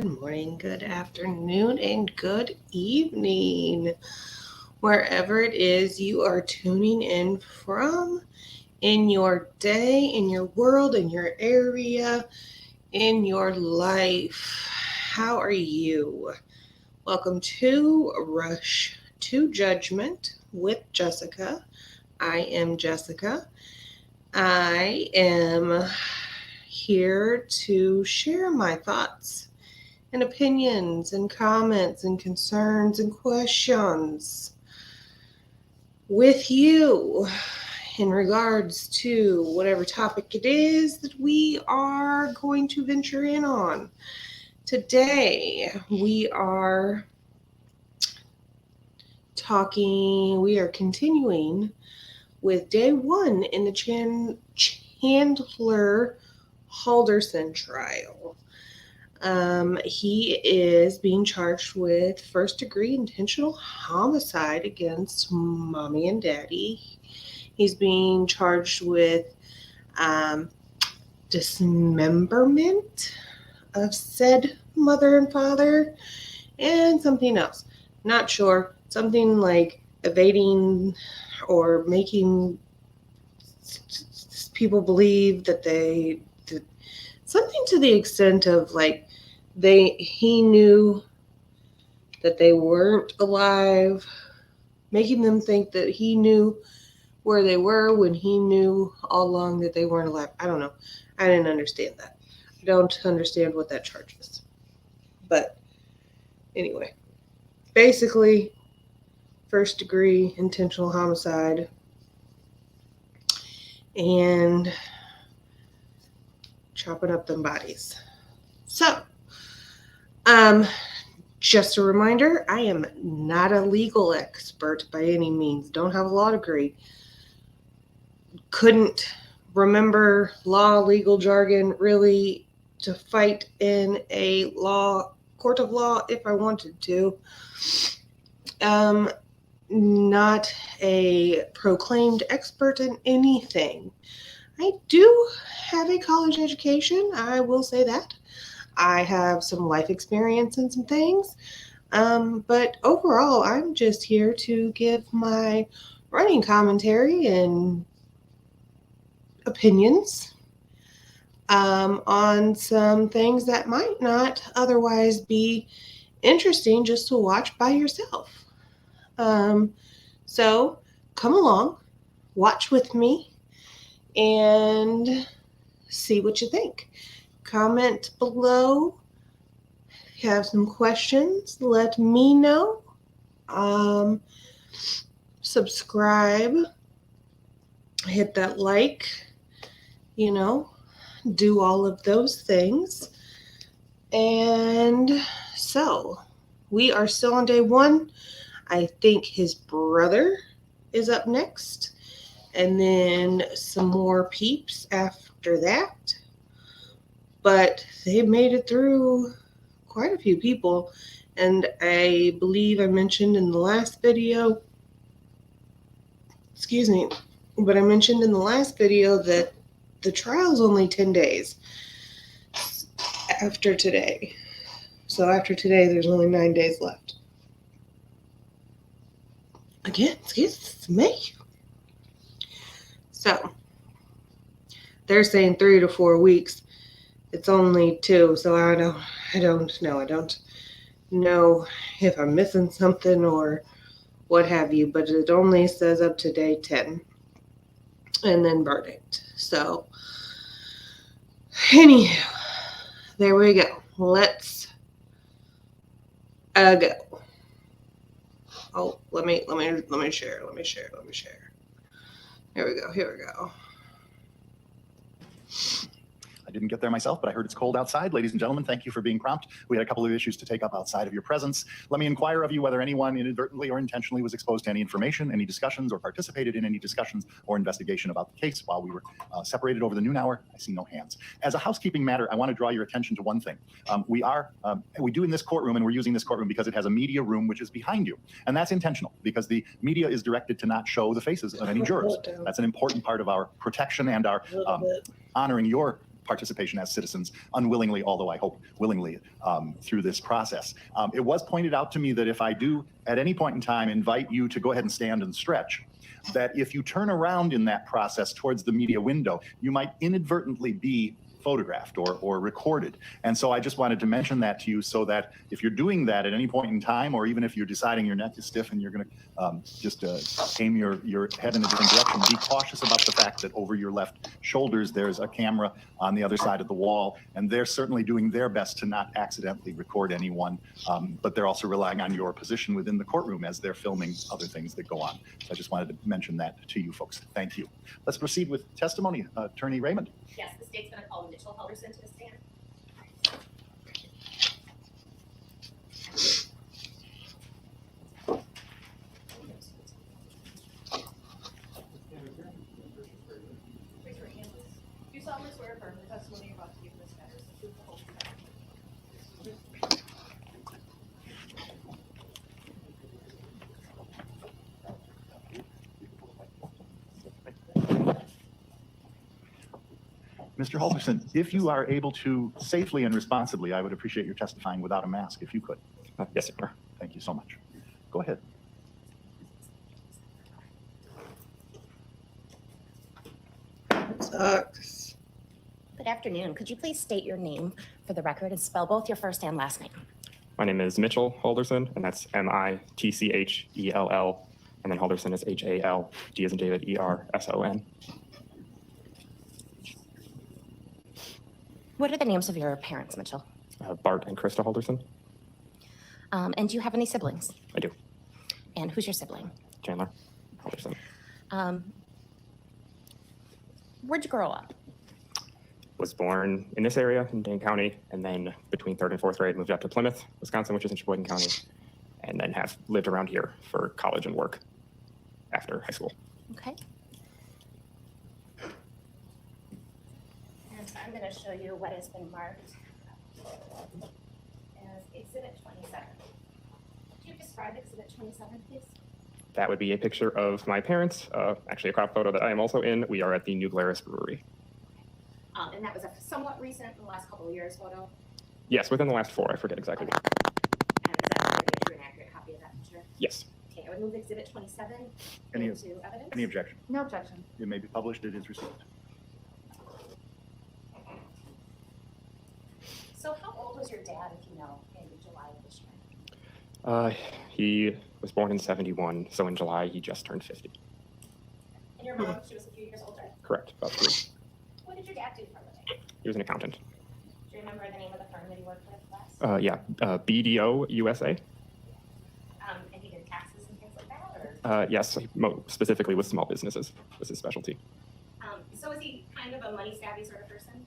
morning, good afternoon, and good evening. Wherever it is you are tuning in from in your day, in your world, in your area, in your life. How are you? Welcome to Rush to Judgment with Jessica. I am Jessica. I am here to share my thoughts and opinions and comments and concerns and questions with you in regards to whatever topic it is that we are going to venture in on. Today, we are continuing with day one in the Chandler Halderson trial. He is being charged with first-degree intentional homicide against mommy and daddy. He's being charged with um, dismemberment of said mother and father and something else. Not sure. Something like evading or making people believe that something to the extent of like he knew that they weren't alive, making them think that he knew where they were when he knew all along that they weren't alive. I don't know. I didn't understand that. I don't understand what that charge is. But anyway, basically, first degree intentional homicide and chopping up them bodies. So, just a reminder, I am not a legal expert by any means. Don't have a law degree. Couldn't remember law, legal jargon really to fight in a court of law if I wanted to. Not a proclaimed expert in anything. I do have a college education, I will say that. I have some life experience in some things. But overall, I'm just here to give my running commentary and opinions on some things that might not otherwise be interesting just to watch by yourself. So come along, watch with me, and see what you think. Comment below. If you have some questions, let me know. Subscribe, hit that like, do all of those things. And so we are still on day one. I think his brother is up next, and then some more peeps after that. But they made it through quite a few people, and I believe I mentioned in the last video, but I mentioned in the last video that the trial's only 10 days after today. So after today, there's only 9 days left. Again, excuse me. So they're saying 3 to 4 weeks. It's only 2, so I don't know. I don't know if I'm missing something or what have you, but it only says up to day 10 and then verdict. So anywho, there we go. Let's go. Oh, let me share. Here we go. I didn't get there myself, but I heard it's cold outside. Ladies and gentlemen, thank you for being prompt. We had a couple of issues to take up outside of your presence. Let me inquire of you whether anyone inadvertently or intentionally was exposed to any information, any discussions, or participated in any discussions or investigation about the case while we were separated over the noon hour. I see no hands. As a housekeeping matter, I want to draw your attention to one thing. We do in this courtroom, and we're using this courtroom because it has a media room which is behind you. And that's intentional because the media is directed to not show the faces of any jurors. That's an important part of our protection and our honoring your participation as citizens, unwillingly, although I hope willingly, through this process. It was pointed out to me that if I do at any point in time invite you to go ahead and stand and stretch, that if you turn around in that process towards the media window, you might inadvertently be photographed or recorded. And so I just wanted to mention that to you so that if you're doing that at any point in time, or even if you're deciding your neck is stiff and you're going to just aim your head in a different direction, be cautious about the fact that over your left shoulders, there's a camera on the other side of the wall, and they're certainly doing their best to not accidentally record anyone, but they're also relying on your position within the courtroom as they're filming other things that go on. So I just wanted to mention that to you folks. Thank you. Let's proceed with testimony. Attorney Raymond. Yes, the state's going to call Chandler Halderson to the stand. Raise your hand. Do you solemnly swear or affirm the testimony you're about to give in this matter is the truth, the whole truth, Mr. Halderson, if you are able to safely and responsibly, I would appreciate your testifying without a mask, if you could. Yes, sir. Thank you so much. Go ahead. Sucks. Good afternoon. Could you please state your name for the record and spell both your first and last name? My name is Mitchell Halderson, and that's Mitchell, and then Halderson is HAL, D as in David, ERSON. What are the names of your parents, Mitchell? Bart and Krista Halderson. And do you have any siblings? I do. And who's your sibling? Chandler Halderson. Where'd you grow up? Was born in this area in Dane County, and then between 3rd and 4th grade moved out to Plymouth, Wisconsin, which is in Sheboygan County, and then have lived around here for college and work after high school. Okay. And so I'm going to show you what has been marked as Exhibit 27. Could you describe Exhibit 27, please? That would be a picture of my parents, actually a crop photo that I am also in. We are at the New Glarus Brewery. And that was a somewhat recent, in the last couple of years, photo. Yes, within the last 4. I forget exactly. And is that a true and accurate copy of that picture? Yes. Okay, I would move Exhibit 27 Any into evidence. Any objection? No objection. It may be published. It is received. So how old was your dad, if you know, in July of this year? He was born in 71, so in July he just turned 50. And your mom, she was a few years older? Correct, about 3. What did your dad do for a living? He was an accountant. Do you remember the name of the firm that he worked with last? Yeah, BDO USA. And he did taxes and things like that, or? Yes, specifically with small businesses was his specialty. So is he kind of a money savvy sort of person?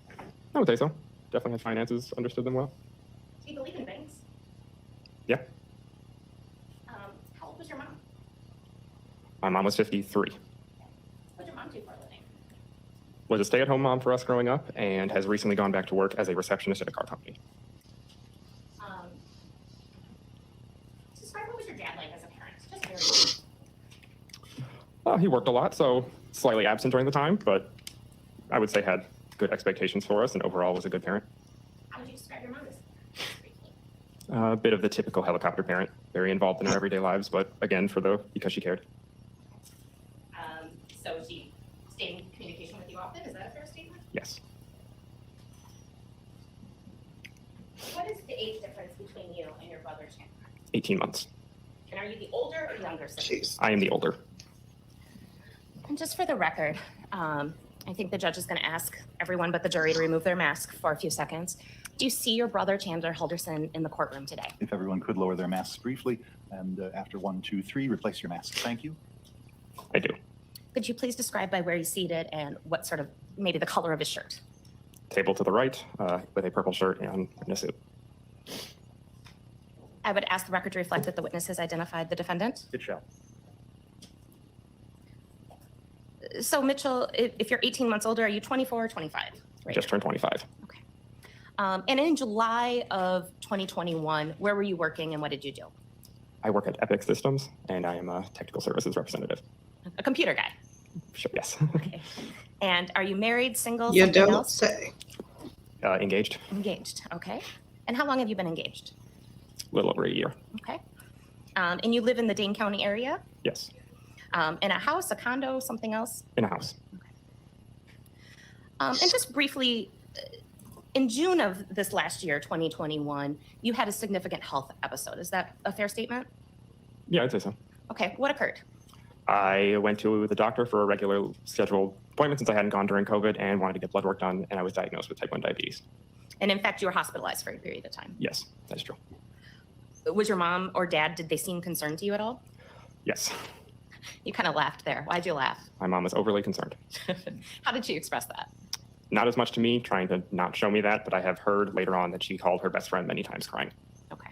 I would say so. Definitely had finances, understood them well. Do you believe in banks? Yeah. How old was your mom? My mom was 53. What did your mom do for a living? Was a stay-at-home mom for us growing up and has recently gone back to work as a receptionist at a car company. Describe what was your dad like as a parent? Just very He worked a lot, so slightly absent during the time, but I would say had good expectations for us and overall was a good parent. How would you describe your mom as briefly? A bit of the typical helicopter parent, very involved in our everyday lives, but again, because she cared. So she stayed in communication with you often? Is that a fair statement? Yes. What is the age difference between you and your brother Chandler? 18 months. And are you the older or younger sibling? Jeez. I am the older. And just for the record, I think the judge is going to ask everyone but the jury to remove their mask for a few seconds. Do you see your brother Chandler Halderson in the courtroom today? If everyone could lower their masks briefly, and after 1, 2, 3, replace your masks. Thank you. I do. Could you please describe by where he's seated and what sort of, maybe the color of his shirt? Table to the right with a purple shirt and a suit. I would ask the record to reflect that the witness has identified the defendant. It shall. So Mitchell, if you're 18 months older, are you 24 or 25? Right Just now? turned 25. Okay. And in July of 2021, where were you working and what did you do? I work at Epic Systems, and I am a technical services representative. A computer guy. Sure, yes. Okay. And are you married, single, You something don't else? say. Engaged. Engaged, okay. And how long have you been engaged? A little over a year. Okay. And you live in the Dane County area? Yes. In a house, a condo, something else? In a house. And just briefly, in June of this last year, 2021, you had a significant health episode. Is that a fair statement? Yeah, I'd say so. Okay, what occurred? I went to the doctor for a regular scheduled appointment since I hadn't gone during COVID and wanted to get blood work done, and I was diagnosed with type 1 diabetes. And in fact, you were hospitalized for a period of time. Yes, that's true. Was your mom or dad, did they seem concerned to you at all? Yes. You kind of laughed there. Why'd you laugh? My mom was overly concerned. How did she express that? Not as much to me, trying to not show me that, but I have heard later on that she called her best friend many times crying. Okay.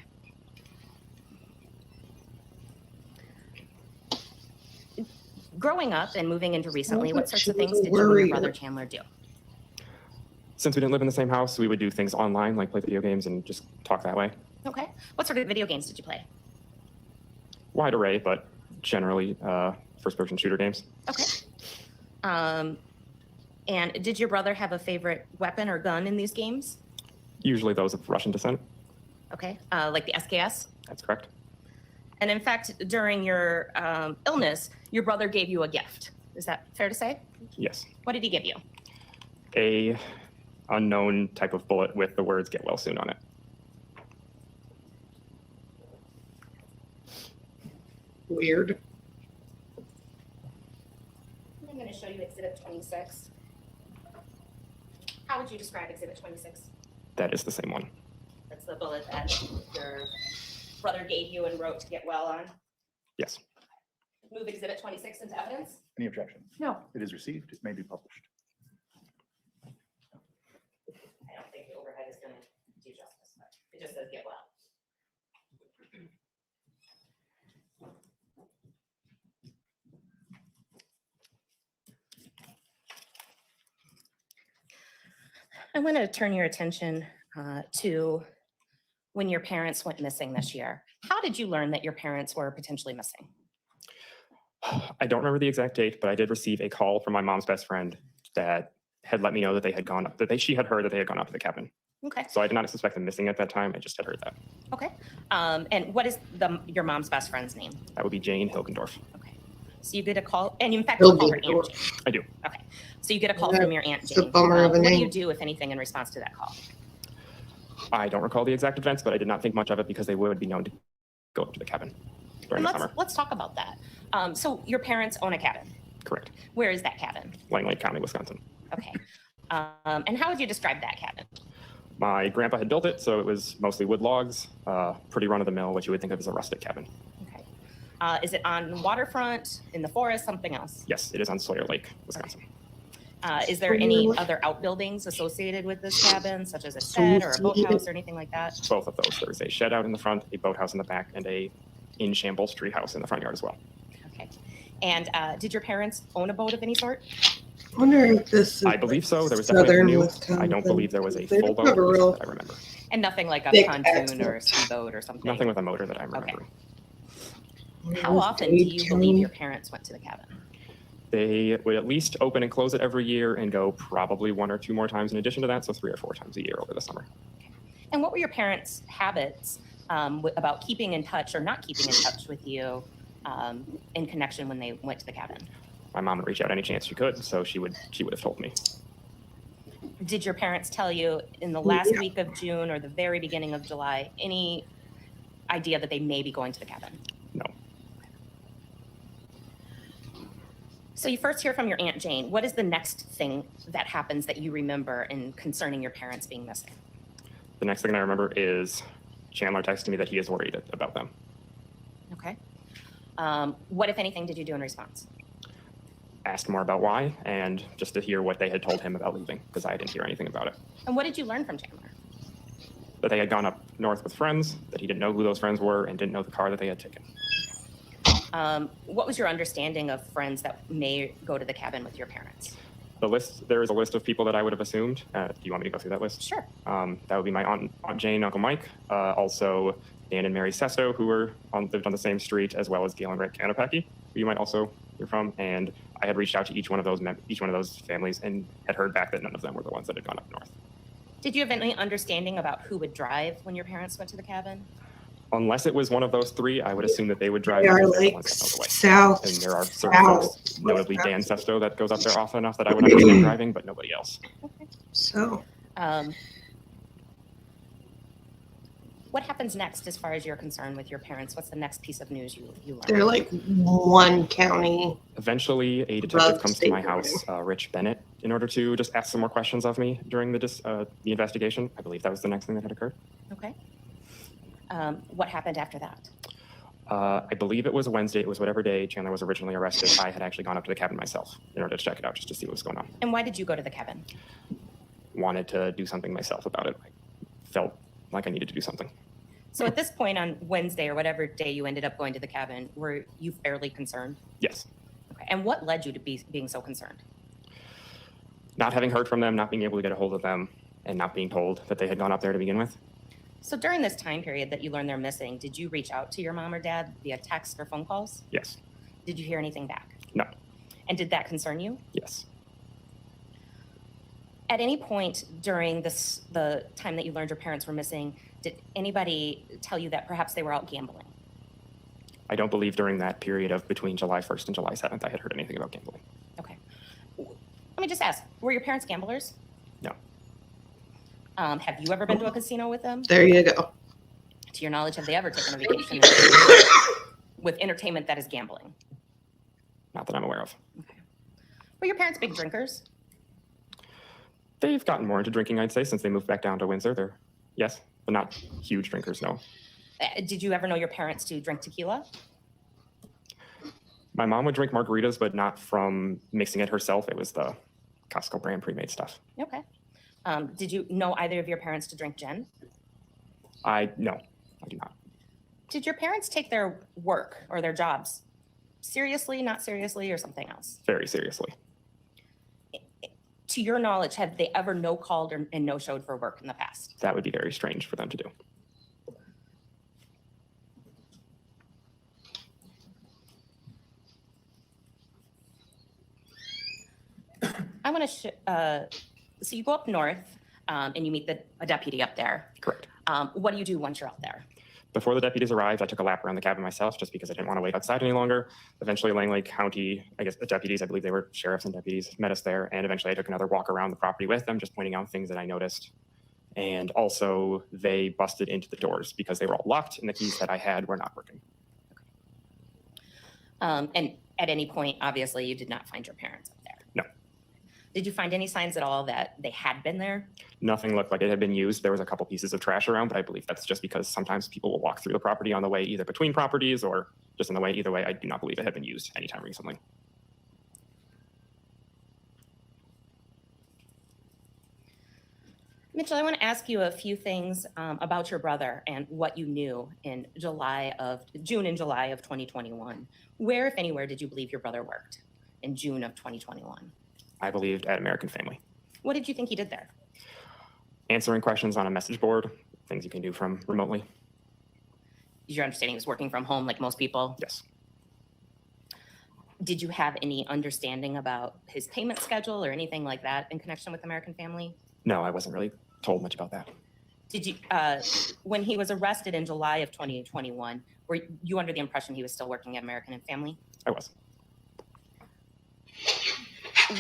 Growing up and moving into recently, what sorts of things did you and your brother Chandler do? Since we didn't live in the same house, we would do things online, like play video games and just talk that way. Okay. What sort of video games did you play? Wide array, but generally first-person shooter games. Okay. And did your brother have a favorite weapon or gun in these games? Usually those of Russian descent. Okay. Like the SKS? That's correct. And in fact, during your illness, your brother gave you a gift. Is that fair to say? Yes. What did he give you? A unknown type of bullet with the words "Get well soon" on it. Weird. I'm going to show you Exhibit 26. How would you describe Exhibit 26? That is the same one. That's the bullet that your brother gave you and wrote to get well on. Yes. Move Exhibit 26 into evidence? Any objection? No. It is received. It may be published. I don't think the overhead is going to do justice, but it just says get well. I want to turn your attention to when your parents went missing this year. How did you learn that your parents were potentially missing? I don't remember the exact date, but I did receive a call from my mom's best friend that had let me know that they had gone up, she had heard that they had gone up to the cabin. Okay. So I did not suspect them missing at that time. I just had heard that. Okay. And what is your mom's best friend's name? That would be Jane Hilgendorf. Okay. So you get a call, and in fact, you call her Aunt Jane. I do. Okay. So you get a call from your Aunt Jane. It's a bummer of a What do name. you do, if anything, in response to that call? I don't recall the exact events, but I did not think much of it because they would be known to go up to the cabin during the summer. Let's talk about that. So your parents own a cabin. Correct. Where is that cabin? Langley County, Wisconsin. Okay. And how would you describe that cabin? My grandpa had built it, so it was mostly wood logs, pretty run-of-the-mill, what you would think of as a rustic cabin. Okay. Is it on waterfront, in the forest, something else? Yes, it is on Sawyer Lake, Wisconsin. Is there any other outbuildings associated with this cabin, such as a shed or a boathouse or anything like that? Both of those. There's a shed out in the front, a boathouse in the back, and a in-shambles treehouse in the front yard as well. Okay. And did your parents own a boat of any sort? I wonder if this is I believe so. There was definitely a southern canoe. Wisconsin. I don't believe there was a They full don't have boat a at real least that I remember. And nothing like a Big pontoon or a accent. speedboat or something? Nothing with a motor that I'm remembering. How often do you believe your parents went to the cabin? They would at least open and close it every year and go probably 1 or 2 more times in addition to that, so 3 or 4 times a year over the summer. And what were your parents' habits about keeping in touch or not keeping in touch with you in connection when they went to the cabin? My mom would reach out any chance she could, so she would have told me. Did your parents tell you in the last week of June or the very beginning of July any idea that they may be going to the cabin? No. So you first hear from your Aunt Jane. What is the next thing that happens that you remember in concerning your parents being missing? The next thing I remember is Chandler texted me that he is worried about them. Okay. What, if anything, did you do in response? Asked more about why and just to hear what they had told him about leaving because I didn't hear anything about it. And what did you learn from Chandler? That they had gone up north with friends, that he didn't know who those friends were and didn't know the car that they had taken. What was your understanding of friends that may go to the cabin with your parents? There is a list of people that I would have assumed. Do you want me to go through that list? Sure. That would be my Aunt Jane, Uncle Mike, also Dan and Mary Sesto, who lived on the same street, as well as Gail and Rick Anapaki, who you might also hear from. And I had reached out to each one of those families and had heard back that none of them were the ones that had gone up north. Did you have any understanding about who would drive when your parents went to the cabin? Unless it was one of those three, I would assume that they would drive They are because they're the like ones that know the way. south. And there are certain folks, notably Dan Sesto, that goes up there often enough that I would understand driving, but nobody else. Okay. So What happens next as far as you're concerned with your parents? What's the next piece of news you learn? they're like one county. Eventually, a detective comes to my house, Rich Bennett, in order to just ask some more questions of me during the investigation. I believe that was the next thing that had occurred. Okay. What happened after that? I believe it was a Wednesday. It was whatever day Chandler was originally arrested. I had actually gone up to the cabin myself in order to check it out, just to see what was going on. And why did you go to the cabin? Wanted to do something myself about it. I felt like I needed to do something. So at this point on Wednesday or whatever day you ended up going to the cabin, were you fairly concerned? Yes. Okay. And what led you to being so concerned? Not having heard from them, not being able to get a hold of them, and not being told that they had gone up there to begin with. So during this time period that you learned they're missing, did you reach out to your mom or dad via text or phone calls? Yes. Did you hear anything back? No. And did that concern you? Yes. At any point during the time that you learned your parents were missing, did anybody tell you that perhaps they were out gambling? I don't believe during that period of between July 1st and July 7th I had heard anything about gambling. Okay. Let me just ask, were your parents gamblers? No. Have you ever been to a casino with them? There you go. To your knowledge, have they ever taken a vacation with entertainment that is gambling? Not that I'm aware of. Okay. Were your parents big drinkers? They've gotten more into drinking, I'd say, since they moved back down to Windsor. Yes, but not huge drinkers, no. Did you ever know your parents to drink tequila? My mom would drink margaritas, but not from mixing it herself. It was the Costco brand pre-made stuff. Okay. Did you know either of your parents to drink gin? No, I do not. Did your parents take their work or their jobs seriously, not seriously, or something else? Very seriously. To your knowledge, have they ever no-called and no-showed for work in the past? That would be very strange for them to do. I want to, so you go up north and you meet a deputy up there. Correct. What do you do once you're out there? Before the deputies arrived, I took a lap around the cabin myself just because I didn't want to wait outside any longer. Eventually, Langley County, I guess the deputies, I believe they were sheriffs and deputies, met us there. And eventually I took another walk around the property with them, just pointing out things that I noticed. And also they busted into the doors because they were all locked and the keys that I had were not working. And at any point, obviously, you did not find your parents up there. No. Did you find any signs at all that they had been there? Nothing looked like it had been used. There was a couple pieces of trash around, but I believe that's just because sometimes people will walk through the property on the way either between properties or just on the way. Either way, I do not believe it had been used anytime recently. Mitchell, I want to ask you a few things about your brother and what you knew in June and July of 2021. Where, if anywhere, did you believe your brother worked in June of 2021? I believed at American Family. What did you think he did there? Answering questions on a message board, things you can do from remotely. Is your understanding he was working from home like most people? Yes. Did you have any understanding about his payment schedule or anything like that in connection with American Family? No, I wasn't really told much about that. Did you, when he was arrested in July of 2021, were you under the impression he was still working at American Family? I was.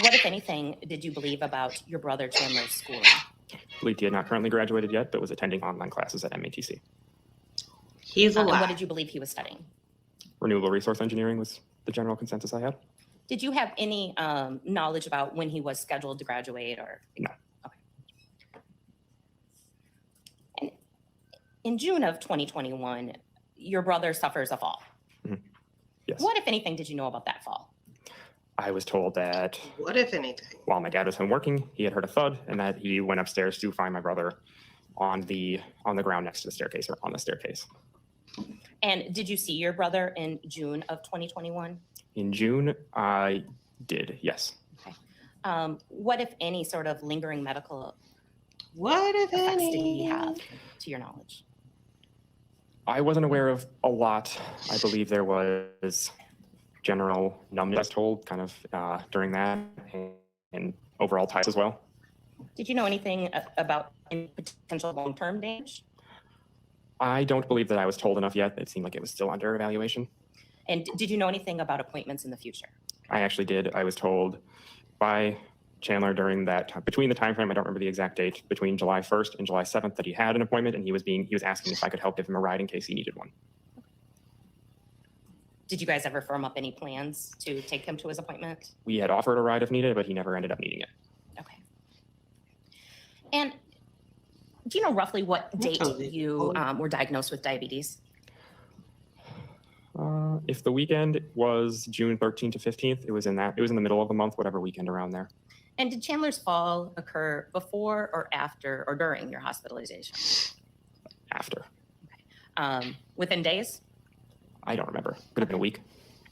What, if anything, did you believe about your brother Chandler's schooling? I believed he had not currently graduated yet, but was attending online classes at MATC. He's And alive. what did you believe he was studying? Renewable resource engineering was the general consensus I had. Did you have any knowledge about when he was scheduled to graduate or? No. Okay. And in June of 2021, your brother suffers a fall. Mm-hmm. Yes. What, if anything, did you know about that fall? I was told that What if anything? while my dad was home working, he had heard a thud and that he went upstairs to find my brother on the ground next to the staircase or on the staircase. And did you see your brother in June of 2021? In June, I did, yes. Okay. What, if any, sort of lingering medical What if effects any? did he have, to your knowledge? I wasn't aware of a lot. I believe there was general numbness told kind of during that and overall tiredness as well. Did you know anything about any potential long-term damage? I don't believe that I was told enough yet. It seemed like it was still under evaluation. And did you know anything about appointments in the future? I actually did. I was told by Chandler during that between the time frame, I don't remember the exact date, between July 1st and July 7th, that he had an appointment, and he was asking if I could help give him a ride in case he needed one. Did you guys ever firm up any plans to take him to his appointment? We had offered a ride if needed, but he never ended up needing it. Okay. And do you know roughly what date you were diagnosed with diabetes? If the weekend was June 13th to 15th, it was in the middle of the month, whatever weekend around there. And did Chandler's fall occur before or after or during your hospitalization? After. Within days? I don't remember. Could have been a week.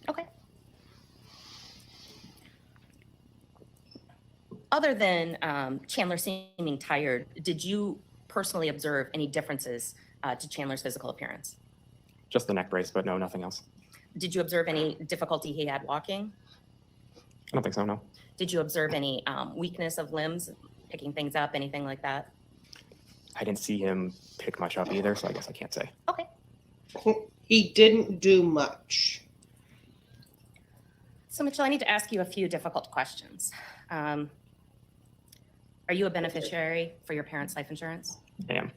Okay. Other than Chandler seeming tired, did you personally observe any differences to Chandler's physical appearance? Just the neck brace, but no, nothing else. Did you observe any difficulty he had walking? I don't think so, no. Did you observe any weakness of limbs, picking things up, anything like that? I didn't see him pick much up either, so I guess I can't say. Okay. He didn't do much. So, Mitchell, I need to ask you a few difficult questions. Are you a beneficiary for your parents' life insurance? I am.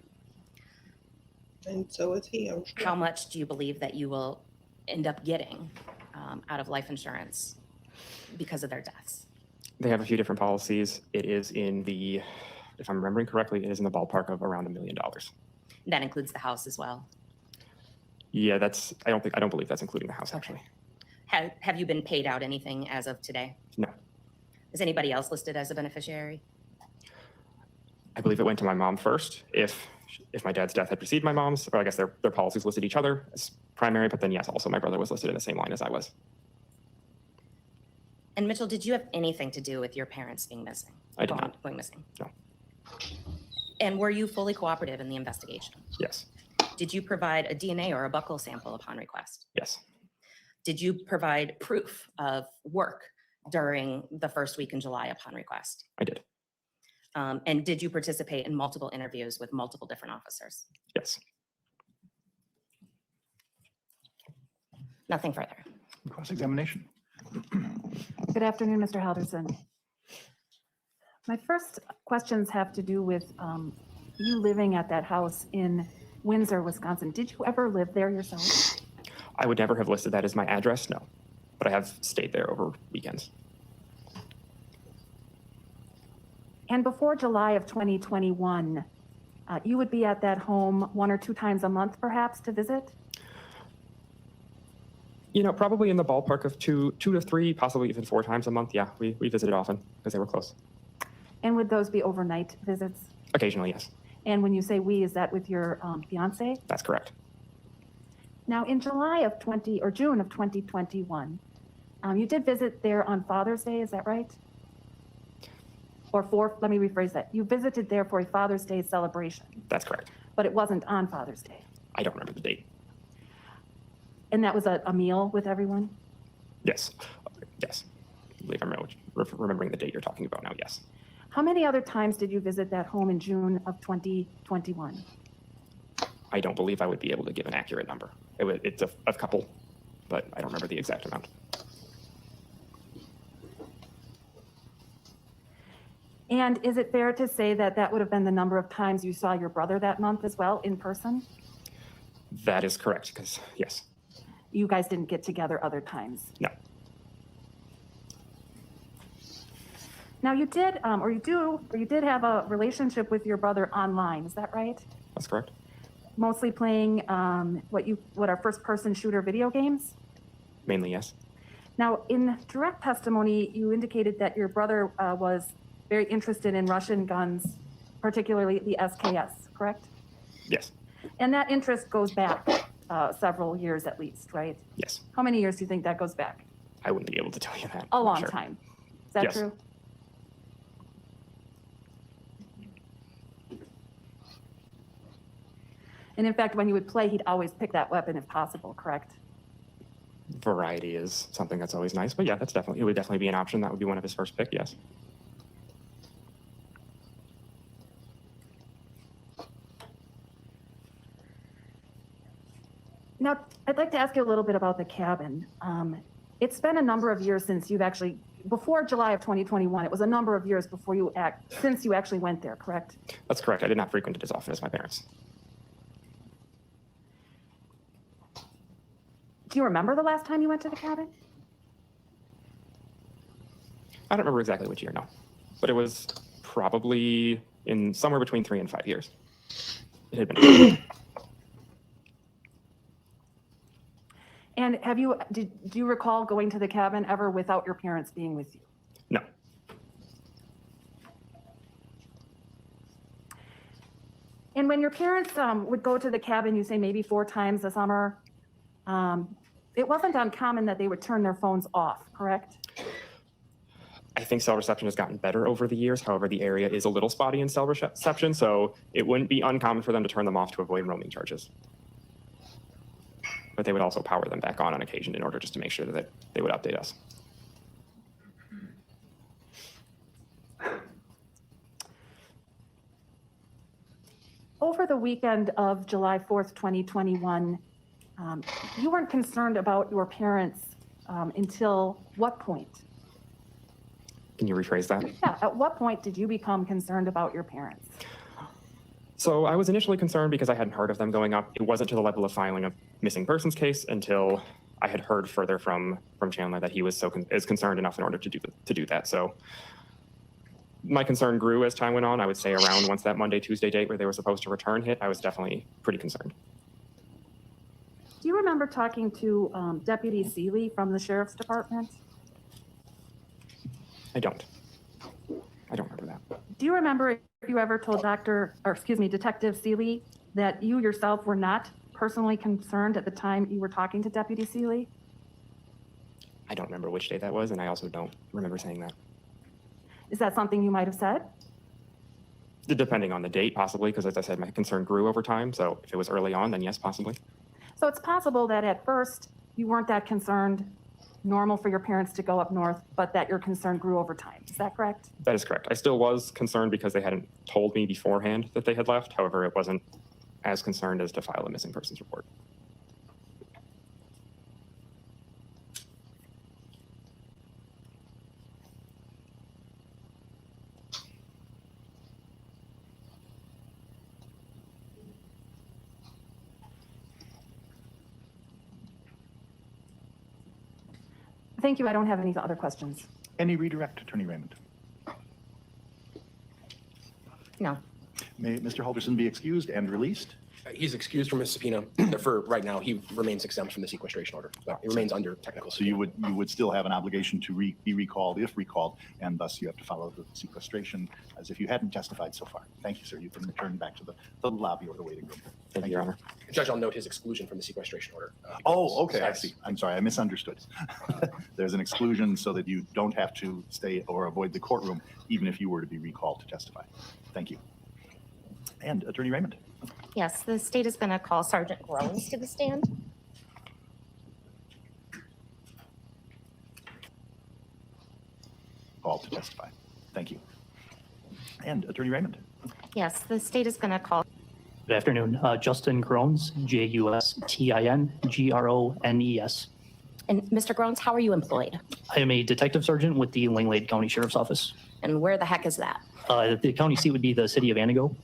And so is he. I'm sure. How much do you believe that you will end up getting out of life insurance because of their deaths? They have a few different policies. It is in the, if I'm remembering correctly, it is in the ballpark of around $1 million. That includes the house as well. Yeah, I don't believe that's including the house, actually. Have you been paid out anything as of today? No. Is anybody else listed as a beneficiary? I believe it went to my mom first. If my dad's death had preceded my mom's, or I guess their policies listed each other as primary, but then yes, also my brother was listed in the same line as I was. And Mitchell, did you have anything to do with your parents being missing? I did not. Going missing? No. And were you fully cooperative in the investigation? Yes. Did you provide a DNA or a buccal sample upon request? Yes. Did you provide proof of work during the first week in July upon request? I did. And did you participate in multiple interviews with multiple different officers? Yes. Nothing further. Cross-examination. Good afternoon, Mr. Halderson. My first questions have to do with you living at that house in Windsor, Wisconsin. Did you ever live there yourself? I would never have listed that as my address, no. But I have stayed there over weekends. And before July of 2021, you would be at that home 1 or 2 times a month, perhaps, to visit? You know, probably in the ballpark of two to three, possibly even 4 times a month. Yeah, we visited often because they were close. And would those be overnight visits? Occasionally, yes. And when you say we, is that with your fiance? That's correct. Now, in June of 2021, you did visit there on Father's Day, is that right? Let me rephrase that. You visited there for a Father's Day celebration, That's correct. but it wasn't on Father's Day. I don't remember the date. And that was a meal with everyone? Yes. Yes. I believe I'm remembering the date you're talking about now, yes. How many other times did you visit that home in June of 2021? I don't believe I would be able to give an accurate number. It's a couple, but I don't remember the exact amount. And is it fair to say that that would have been the number of times you saw your brother that month as well, in person? That is correct, because yes. You guys didn't get together other times? No. Now you did, or you did have a relationship with your brother online, is that right? That's correct. Mostly playing what are first-person shooter video games? Mainly, yes. Now, in direct testimony, you indicated that your brother was very interested in Russian guns, particularly the SKS, correct? Yes. And that interest goes back several years at least, right? Yes. How many years do you think that goes back? I wouldn't be able to tell you that. A long Sure. time. Is that Yes. true? And in fact, when you would play, he'd always pick that weapon if possible, correct? Variety is something that's always nice, but yeah, it would definitely be an option. That would be one of his first pick, yes. Now, I'd like to ask you a little bit about the cabin. It's been a number of years since you've actually, before July of 2021, it was a number of years before since you actually went there, correct? That's correct. I did not frequent it as often as my parents. Do you remember the last time you went to the cabin? I don't remember exactly which year, no. But it was probably in somewhere between 3 and 5 years. It had been. And do you recall going to the cabin ever without your parents being with you? No. And when your parents would go to the cabin, you say maybe 4 times a summer, it wasn't uncommon that they would turn their phones off, correct? I think cell reception has gotten better over the years. However, the area is a little spotty in cell reception, so it wouldn't be uncommon for them to turn them off to avoid roaming charges. But they would also power them back on occasion in order just to make sure that they would update us. Over the weekend of July 4th, 2021, you weren't concerned about your parents until what point? Can you rephrase that? Yeah, at what point did you become concerned about your parents? So I was initially concerned because I hadn't heard of them going up. It wasn't to the level of filing a missing persons case until I had heard further from Chandler that he was is concerned enough in order to do that. So my concern grew as time went on. I would say around once that Monday, Tuesday date where they were supposed to return hit, I was definitely pretty concerned. Do you remember talking to Deputy Seeley from the Sheriff's Department? I don't remember that. Do you remember if you ever told Detective Seeley that you yourself were not personally concerned at the time you were talking to Deputy Seeley? I don't remember which day that was, and I also don't remember saying that. Is that something you might have said? Depending on the date, possibly, because as I said, my concern grew over time. So if it was early on, then yes, possibly. So it's possible that at first you weren't that concerned, normal for your parents to go up north, but that your concern grew over time. Is that correct? That is correct. I still was concerned because they hadn't told me beforehand that they had left. However, it wasn't as concerned as to file a missing persons report. Thank you. I don't have any other questions. Any redirect, Attorney Raymond? No. May Mr. Halderson be excused and released? He's excused from his subpoena for right now. He remains exempt from the sequestration order. But he remains under technical So subpoena. you would still have an obligation to be recalled if recalled, and thus you have to follow the sequestration as if you hadn't testified so far. Thank you, sir. You can return back to the lobby or the waiting room. Thank you, Your Honor. Judge, I'll note his exclusion from the sequestration order. Oh, okay, I Yes. see. I'm sorry, I misunderstood. There's an exclusion so that you don't have to stay or avoid the courtroom, even if you were to be recalled to testify. Thank you. And Attorney Raymond. Yes, the state is going to call Sergeant Groans to the stand. Called to testify. Thank you. And Attorney Raymond. Yes, the state is going to call. Good afternoon. Justin Grones, Justingrones. And Mr. Groans, how are you employed? I am a detective sergeant with the Langlade County Sheriff's Office. And where the heck is that? The county seat would be the city of Antigo,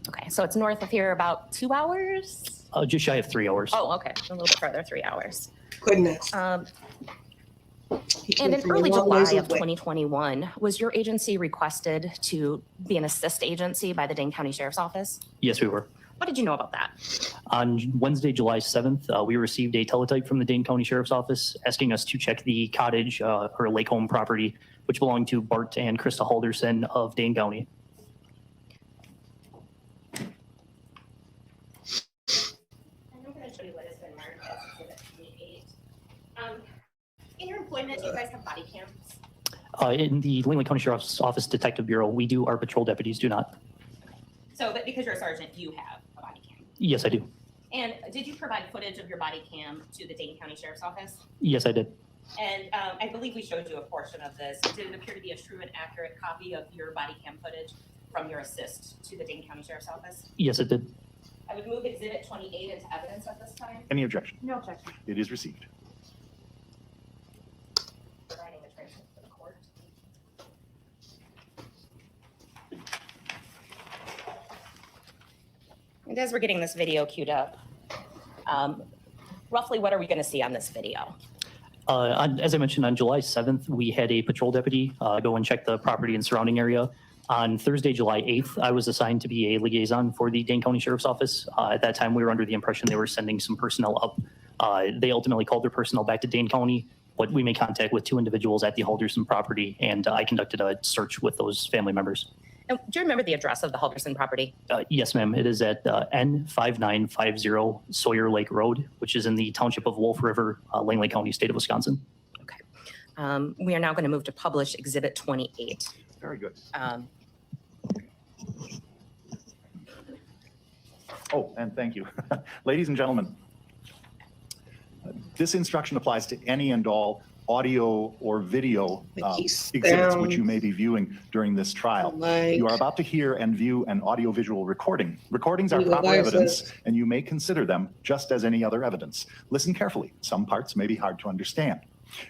Okay, so it's north of here about 2 hours? just shy of 3 hours. Oh, okay, a little bit further, 3 hours. Goodness. He And came in from a early long ways July of away. 2021, was your agency requested to be an assist agency by the Dane County Sheriff's Office? Yes, we were. What did you know about that? On Wednesday, July 7th, we received a teletype from the Dane County Sheriff's Office asking us to check the cottage or lake home property, which belonged to Bart and Krista Halderson of Dane County. I'm going to show you what has been marked as Exhibit 28. In your employment, do you guys have body cams? In the Langley County Sheriff's Office Detective Bureau, we do. Our patrol deputies do not. So, but because you're a sergeant, you have a body cam. Yes, I do. And did you provide footage of your body cam to the Dane County Sheriff's Office? Yes, I did. And I believe we showed you a portion of this. Did it appear to be a true and accurate copy of your body cam footage from your assist to the Dane County Sheriff's Office? Yes, it did. I would move Exhibit 28 into evidence at this time. Any objection? No objection. It is received. Providing the transcript for the court. And as we're getting this video queued up, roughly what are we going to see on this video? As I mentioned, on July 7th, we had a patrol deputy go and check the property and surrounding area. On Thursday, July 8th, I was assigned to be a liaison for the Dane County Sheriff's Office. At that time, we were under the impression they were sending some personnel up. They ultimately called their personnel back to Dane County, but we made contact with 2 individuals at the Halderson property, and I conducted a search with those family members. And do you remember the address of the Halderson property? Yes, ma'am. It is at N5950 Sawyer Lake Road, which is in the township of Wolf River, Langley County, state of Wisconsin. Okay. We are now going to move to publish Exhibit 28. Very good. Oh, and thank you. Ladies and gentlemen, this instruction applies to any and all audio or video exhibits which you may be viewing during this trial. You are about to hear and view an audiovisual recording. Recordings are proper evidence, and you may consider them just as any other evidence. Listen carefully. Some parts may be hard to understand.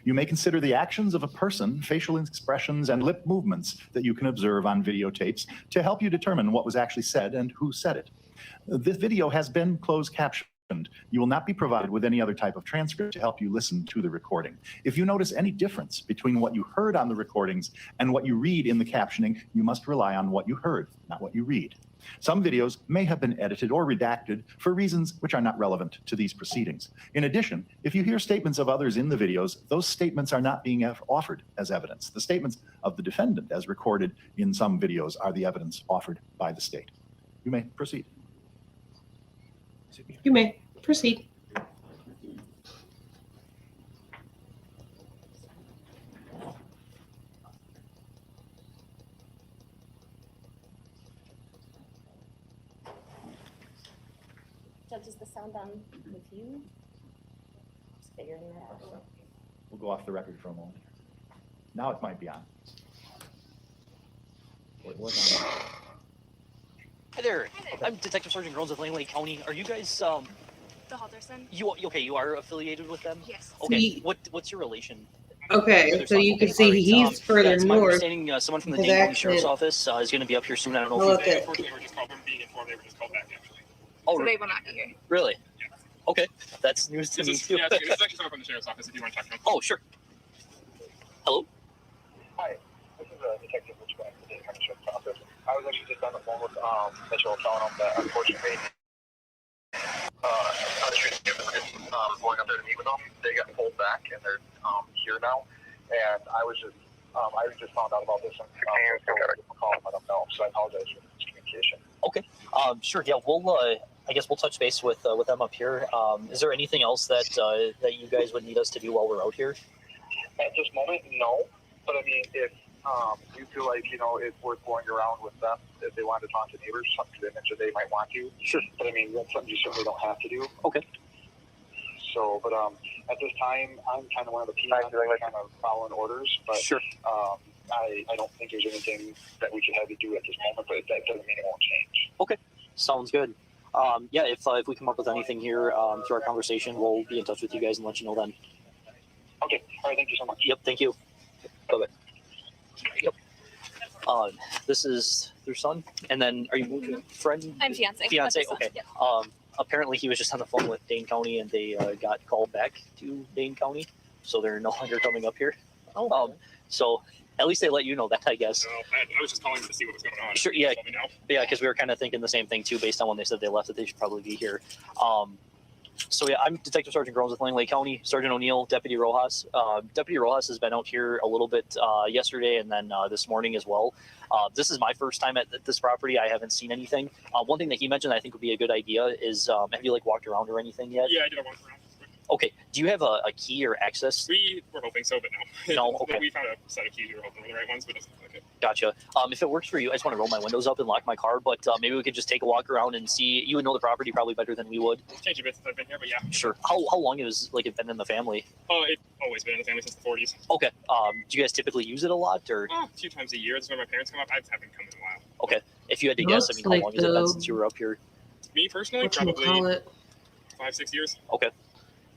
You may consider the actions of a person, facial expressions, and lip movements that you can observe on videotapes to help you determine what was actually said and who said it. This video has been closed captioned. You will not be provided with any other type of transcript to help you listen to the recording. If you notice any difference between what you heard on the recordings and what you read in the captioning, you must rely on what you heard, not what you read. Some videos may have been edited or redacted for reasons which are not relevant to these proceedings. In addition, if you hear statements of others in the videos, those statements are not being offered as evidence. The statements of the defendant, as recorded in some videos, are the evidence offered by the state. You may proceed. You may proceed. Judge, is the sound on with you? Just figuring that out. We'll go off the record for a moment. Now it might be on. Well, it was on. Hi there. I'm Detective Sergeant Grones of Langley County. Are you guys The Halderson? you are affiliated with them? Yes. Okay. See- What's your relation? Okay, so you can see Alright, he's further it's my north. understanding someone from the His Dane County Sheriff's accent. Office is going to be up here soon. I don't know Look if you... at Unfortunately, we're just called, we're being informed they were just called back, actually. Oh, So they will not be here. really? Okay. That's news to me too. Yeah, it's actually someone from the sheriff's office if you want to talk to them. Oh, sure. Hello? Hi, this is Detective Rich Bank with the Dane County Sheriff's Office. I was actually just on the phone with Mitchell telling him that unfortunately on the street going up there to meet with them, they got pulled back and they're here now. And I just found out about this and call and let them know. So I apologize for the miscommunication. Okay. Sure. Yeah. I guess we'll touch base with them up here. Is there anything else that you guys would need us to do while we're out here? At this moment, no. But I mean, if you feel like, it's worth going around with them, if they want to talk to neighbors, something they mentioned they might want to. Sure. But I mean, that's something you certainly don't have to do. Okay. So, but at this time, I'm kind of one of the people kind of following orders. But Sure. I don't think there's anything that we can have you do at this moment, but that doesn't mean it won't change. Okay. Sounds good. Yeah, if we come up with anything here through our conversation, we'll be in touch with you guys and let you know then. Okay. All right. Thank you so much. Yep. Thank you. Bye-bye. Yep. This is their son, and then are you friend? I'm fiance. Fiance. That's his son, Okay. yeah. Apparently he was just on the phone with Dane County, and they got called back to Dane County, so they're no longer coming up here. Oh. So at least they let you know that, I guess. So I was just calling to see what was going on. Sure, yeah. Just let me know. Yeah, because we were kind of thinking the same thing too, based on when they said they left, that they should probably be here. So yeah, I'm Detective Sergeant Grones with Langley County. Sergeant O'Neill, Deputy Rojas. Deputy Rojas has been out here a little bit yesterday and then this morning as well. This is my first time at this property. I haven't seen anything. One thing that he mentioned I think would be a good idea is have you walked around or anything yet? Yeah, I did a walk around. Okay. Do you have a key or access? We were hoping so, but no. No, okay. We found a set of keys. We were hoping were the right ones, but it doesn't look like it. Gotcha. If it works for you, I just want to roll my windows up and lock my car, but maybe we could just take a walk around and see. You would know the property probably better than we would. It's changed a bit since I've been here, but yeah. Sure. How long has it been in the family? It's always been in the family since the 40s. Okay. Do you guys typically use it a lot, or? A few times a year. This is when my parents come up. I haven't come in a while. Okay. If you had to guess, Looks how like long has it been the- since you were up here? Me personally, What you probably call it? 5-6 years. Okay.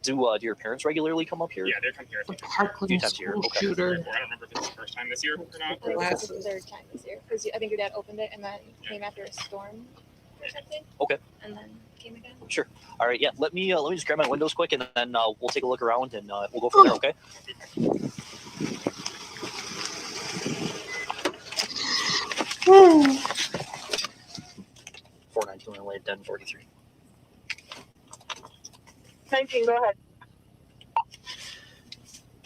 Do your parents regularly come up here? Yeah, they come here. The Few Parkland times a year, school okay. shooter. I don't remember if it's the first time this year or not. The This last- is the third time this year because I think your dad opened it and then came after a storm or something. Okay. And then came again. Sure. All right. Yeah. Let me just grab my windows quick, and then we'll take a look around, and we'll go from there. Okay. Hmm. 419 Lane 1043. 19, go ahead.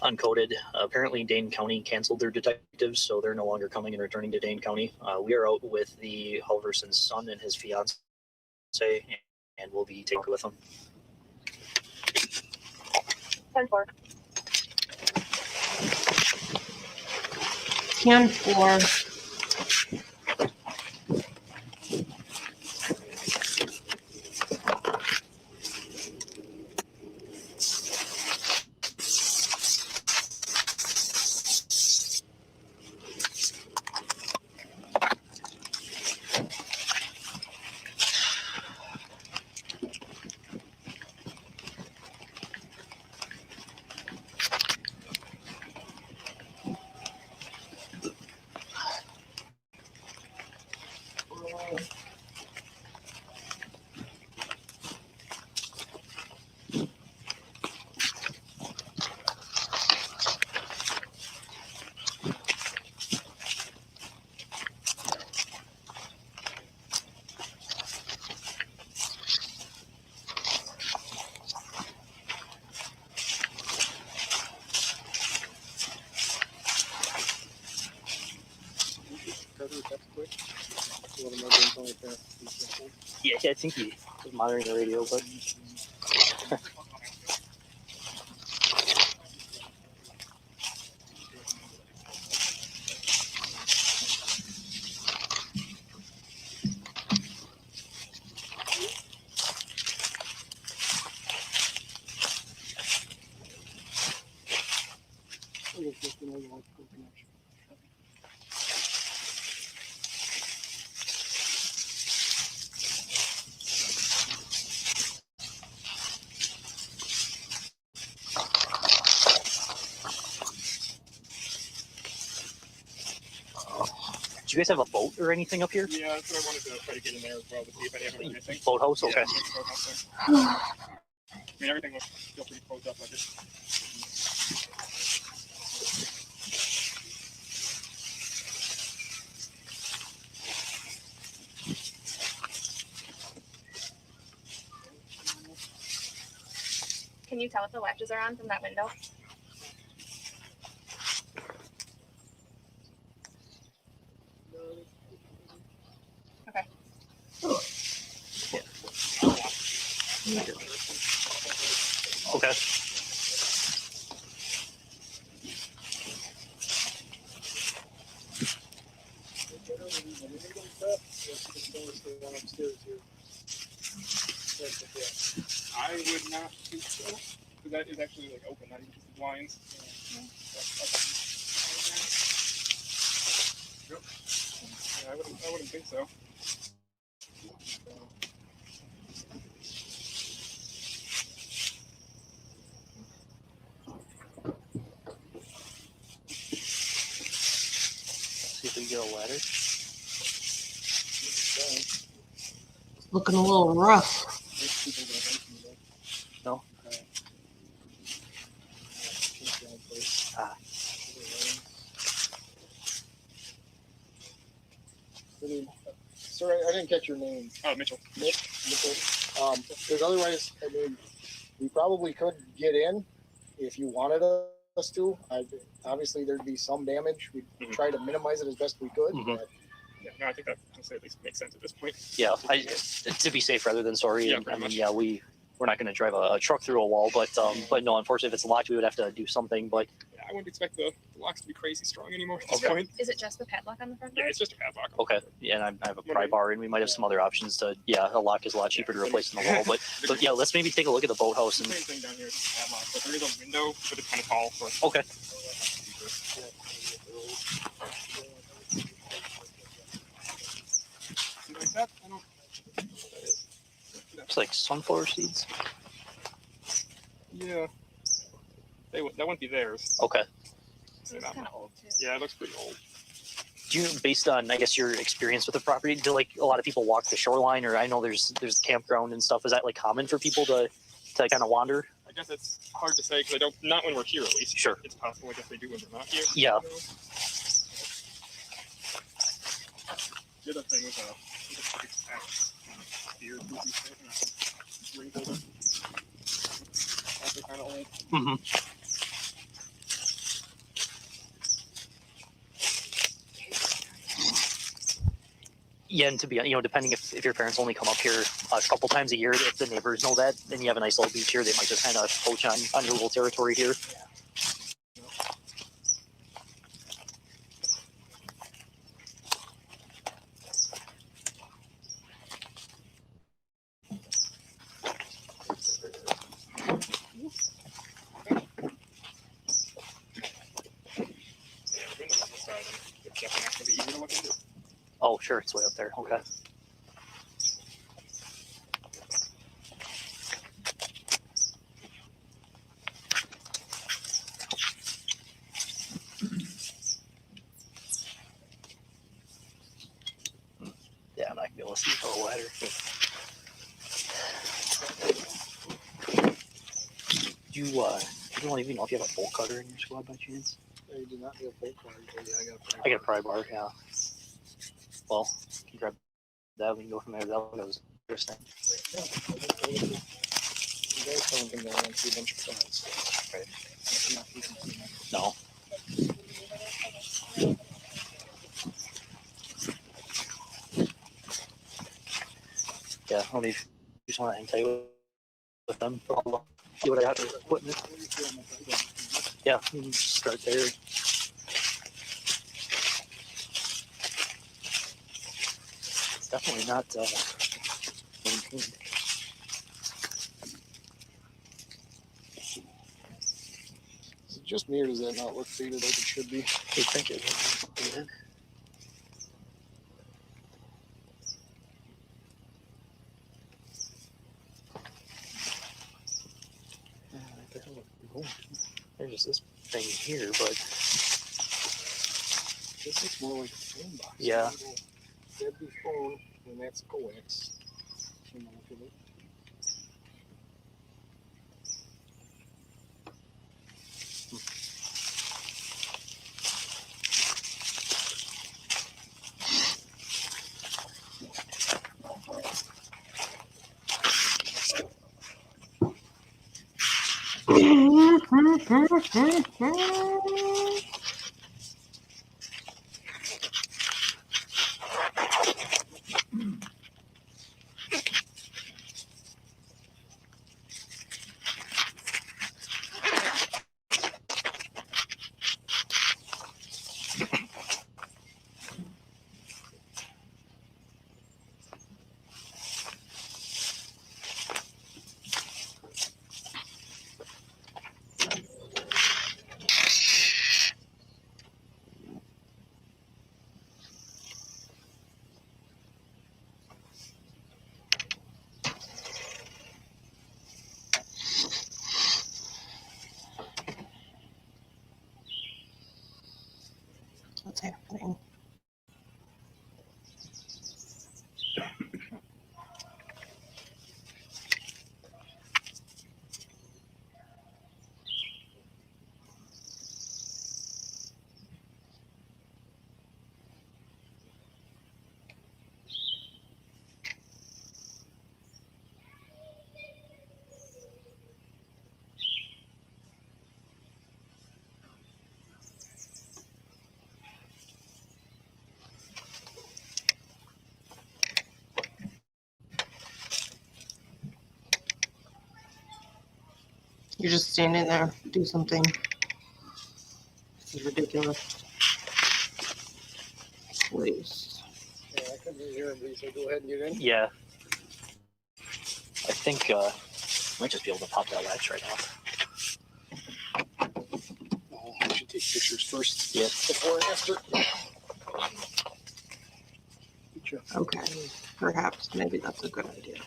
Uncoded. Apparently, Dane County canceled their detectives, so they're no longer coming and returning to Dane County. We are out with the Halderson's son and his fiance, and we'll be taking with them. 10-4. 10-4. Yeah, I think he was monitoring the radio, but. Do you guys have a boat or anything up here? Yeah, that's what I wanted to try to get in there as well to see if any of them anything. Boathouse? Okay. Yeah, boathouse there. I mean, everything was still pretty closed up. Like it. Can you tell if the latches are on from that window? Okay. Okay. I would not think so, because that is actually like open, not even just the blinds. Yep. Yeah, I wouldn't think so. See if we can get a ladder. Looking a little rough. No? Sorry, I didn't catch your name. Oh, Mitchell. Mitchell. Because otherwise, I mean, we probably could get in if you wanted us to. Obviously, there'd be some damage. We'd try to minimize it as best we could. Mhm. But Yeah, no, I think that honestly at least makes sense at this point. Yeah, to be safe rather than sorry. Yeah, And, I pretty mean, much. yeah, we're not going to drive a truck through a wall, but no, unfortunately, if it's locked, we would have to do something. But Yeah, I wouldn't expect the locks to be crazy strong anymore at this Okay. point. Is it just the padlock on the front Yeah, door? it's just a padlock. okay, yeah, and I have a pry bar, and we might have some other options to. Yeah, a lock is a lot cheaper to replace than the wall, but yeah, let's maybe take a look at the boathouse The and. main thing down here is the padlock, but there is a window, but it's kind of tall. So Okay. something like that. I don't. Looks like sunflower seeds. Yeah. That wouldn't be theirs. Okay. So it's kind of old too. Yeah, it looks pretty old. Do you, based on, I guess, your experience with the property, do like a lot of people walk the shoreline, or I know there's the campground and stuff. Is that like common for people to kind of wander? I guess it's hard to say because not when we're here at least. Sure. It's possible. I guess they do when we're not here. Yeah. The other thing was beard wrinkled. Also kind of old. Mm-hmm. Yeah, and to be, depending if your parents only come up here a couple times a year, if the neighbors know that, then you have a nice little beach here, they might just kind of poach on your little territory here. Oh, sure, it's way up there. Okay. Yeah, I'm not gonna be able to see it a little wider. Do you don't even know if you have a bolt cutter in your squad by chance? I do not have a bolt cutter. Yeah, I got a pry bar, yeah. Well, you can grab that, we can go from there. That was interesting. You guys don't think I want to see a bunch of flies. Right. No. Yeah, I'll leave. Just want to hang tight with them. I'll see what I got for equipment. Yeah, we can start there. It's definitely not maintained. Is it just me or does that not look faded like it should be? I think it is. There's just this thing here, but This looks more like a phone box. Yeah. That'd be phone, and that's coax. What's happening? You're just standing there. Do something. This is ridiculous. Please. Yeah, I couldn't really hear him, so go ahead and get in. Yeah. I think I might just be able to pop that latch right now. Oh, I should take pictures first. Yeah. Before and after. Good job. Okay. Perhaps maybe that's a good idea.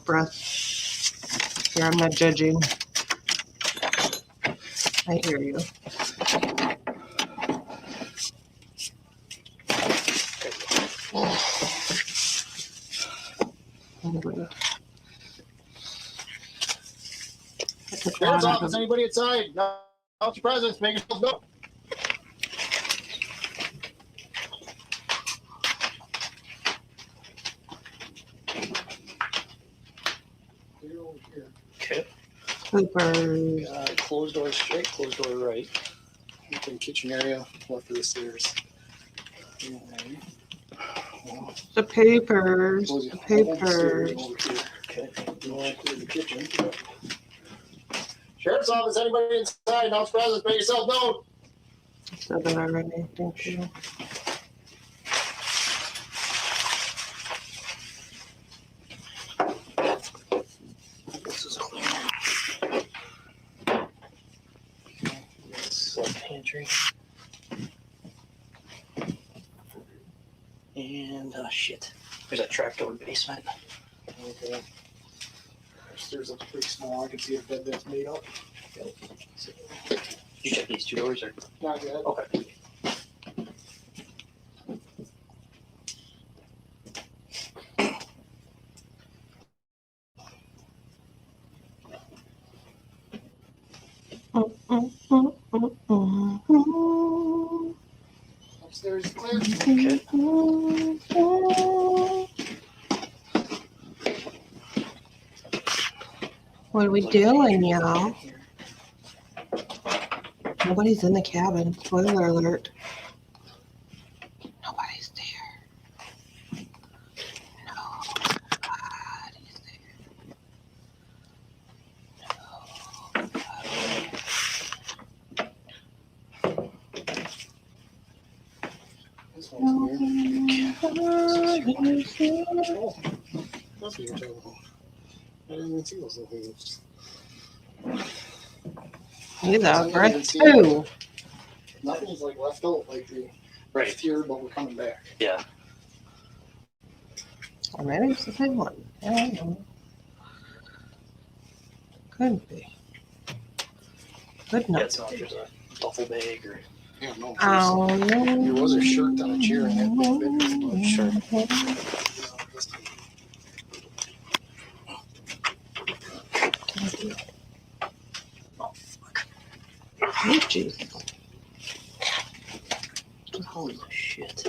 breath. Here, I'm not judging. I hear you. Sheriff's office, anybody inside? No, announce your presence, make yourself known. Clear over here. Okay. Cooper. Closed door straight, closed door right. Open kitchen area, left of the stairs. The papers. Close The the whole stairs papers. over here. Okay. You want to clear the kitchen. Sheriff's office, anybody inside? Announce presence, make yourself known. Said that already. Thank you. This is clear. This is like pantry. And shit. There's that trapdoor basement. Okay. Stairs looks pretty small. I can see a bed that's made up. You check these two doors or? Not yet. Okay. Upstairs is clear. Okay. What are we doing, y'all? Nobody's in the cabin. Spoiler alert. Nobody's there. Nobody's This one's clear. Nobody's there. Oh, that's what you're talking about. I didn't even see those little things. He's out for a two. Nothing's like left out like the Right. here, but we're coming back. Yeah. Or maybe it's the same one. I don't know. Could be. Could Yeah, not. it's not like there's a duffel bag or. Yeah, no. Oh, no. There was a shirt on a chair in that big bedroom. But Sure. Oh, jeez. Holy shit.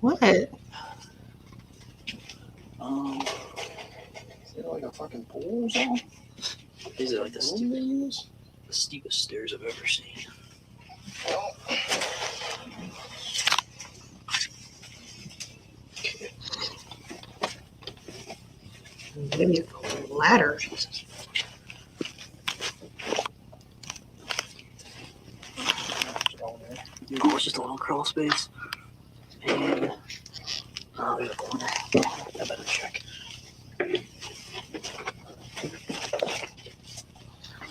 What? is it like a fucking pool or something? These are like the Room they use? steepest stairs I've ever seen. Well, Maybe a ladder. No, it's just a little crawl space. And there's a corner. I better check.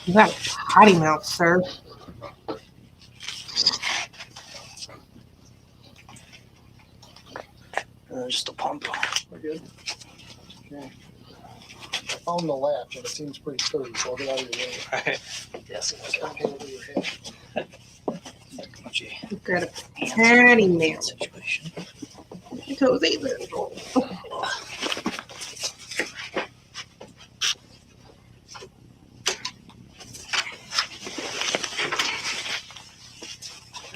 You got a potty mouth, sir. Just a pump. we're good. Okay. I found the latch and it seems pretty sturdy, so I'll get out of your way. Alright. Yes. Don't hit over your head. You've got a potty mouth. Situation. Toes either.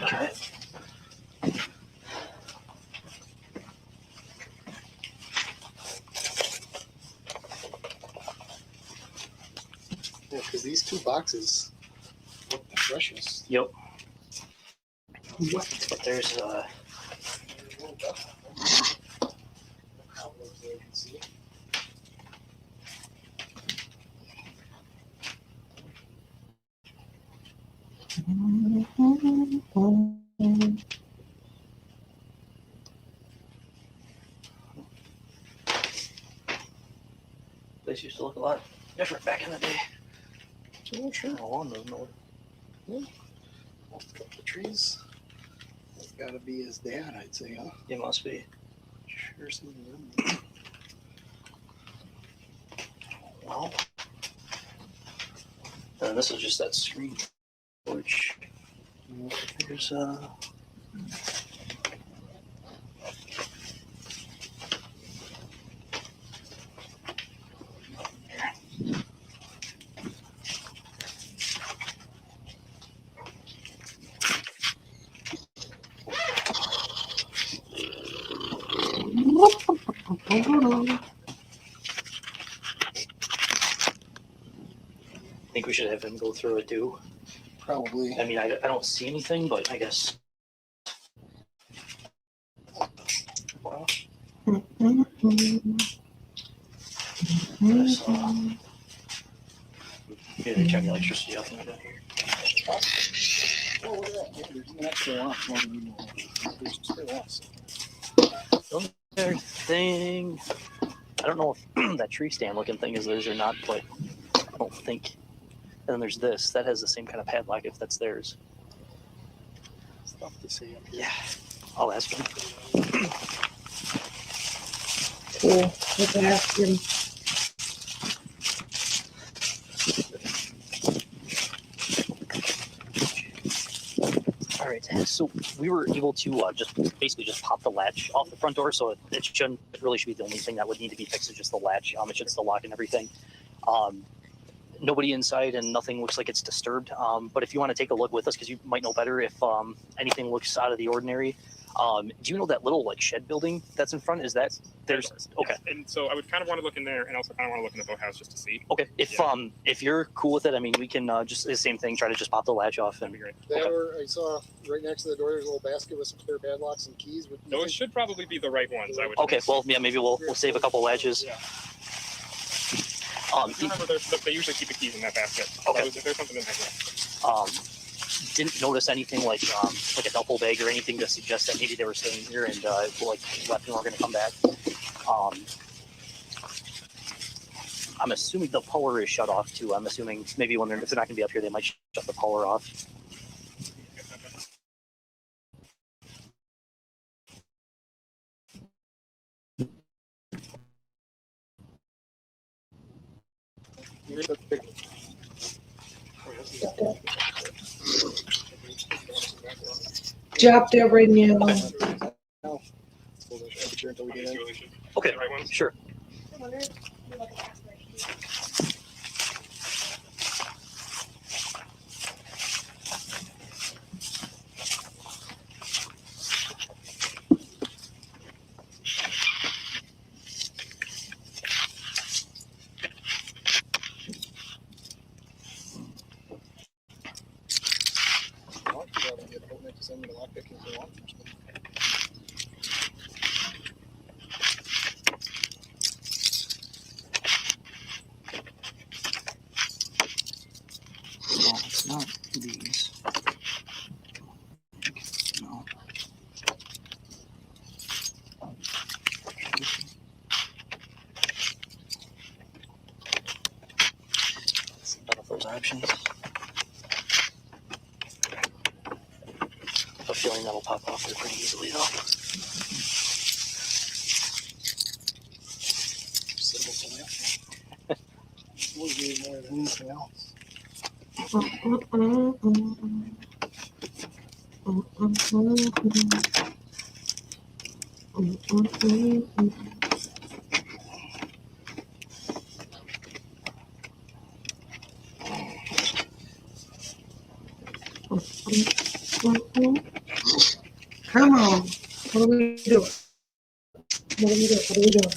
Okay. Yeah, because these two boxes look the freshest. Yep. But there's place used to look a lot different back in the day. Oh, sure. Along those north. Most of the trees. That's gotta be his dad, I'd say, huh? It must be. Sure seems to be. well. And this is just that screen porch. There's I think we should have him go through it too. Probably. I mean, I don't see anything, but I guess. Well, there's, yeah, they turn the electricity off and down here. Oh, look at that. There's an extra lot. There's two lots. Other thing, I don't know if that tree stand looking thing is theirs or not, but I don't think. And then there's this that has the same kind of padlock if that's theirs. Stuff to see up here. Yeah, I'll ask him. Cool. Let's ask him. All right, so we were able to just basically just pop the latch off the front door, so it really should be the only thing that would need to be fixed is just the latch. It should still lock and everything. Nobody inside and nothing looks like it's disturbed. But if you want to take a look with us, because you might know better if anything looks out of the ordinary. Do you know that little like shed building that's in front? Is that there's okay? Yes. And so I would kind of want to look in there, and also kind of want to look in the boathouse just to see. Okay, if you're cool with it, I mean, we can just the same thing. Try to just pop the latch off and That'd be great. That Okay. or I saw right next to the door, there's a little basket with some clear padlocks and keys. Those should probably be the right ones. I would. Okay, well, yeah, maybe we'll save a couple latches. Yeah. Remember, they usually keep the keys in that basket. Okay. So if there's something in there. Didn't notice anything like a duffel bag or anything to suggest that maybe they were staying here and like left and we're going to come back. I'm assuming the power is shut off too. I'm assuming maybe if they're not going to be up here, they might shut the power off. Drop there right now. Okay, sure. It's not these. No. None of those options. I have a feeling that'll pop off there pretty easily though. We'll need more than anything else. Come on. What are we doing? What are we doing? What are we doing?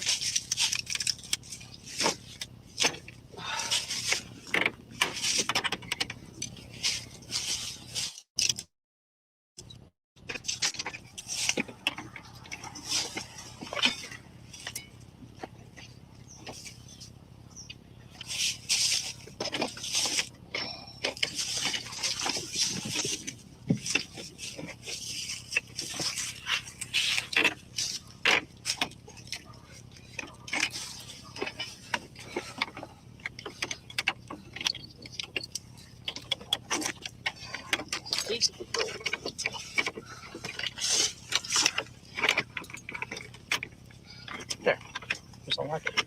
There. Just unlock it.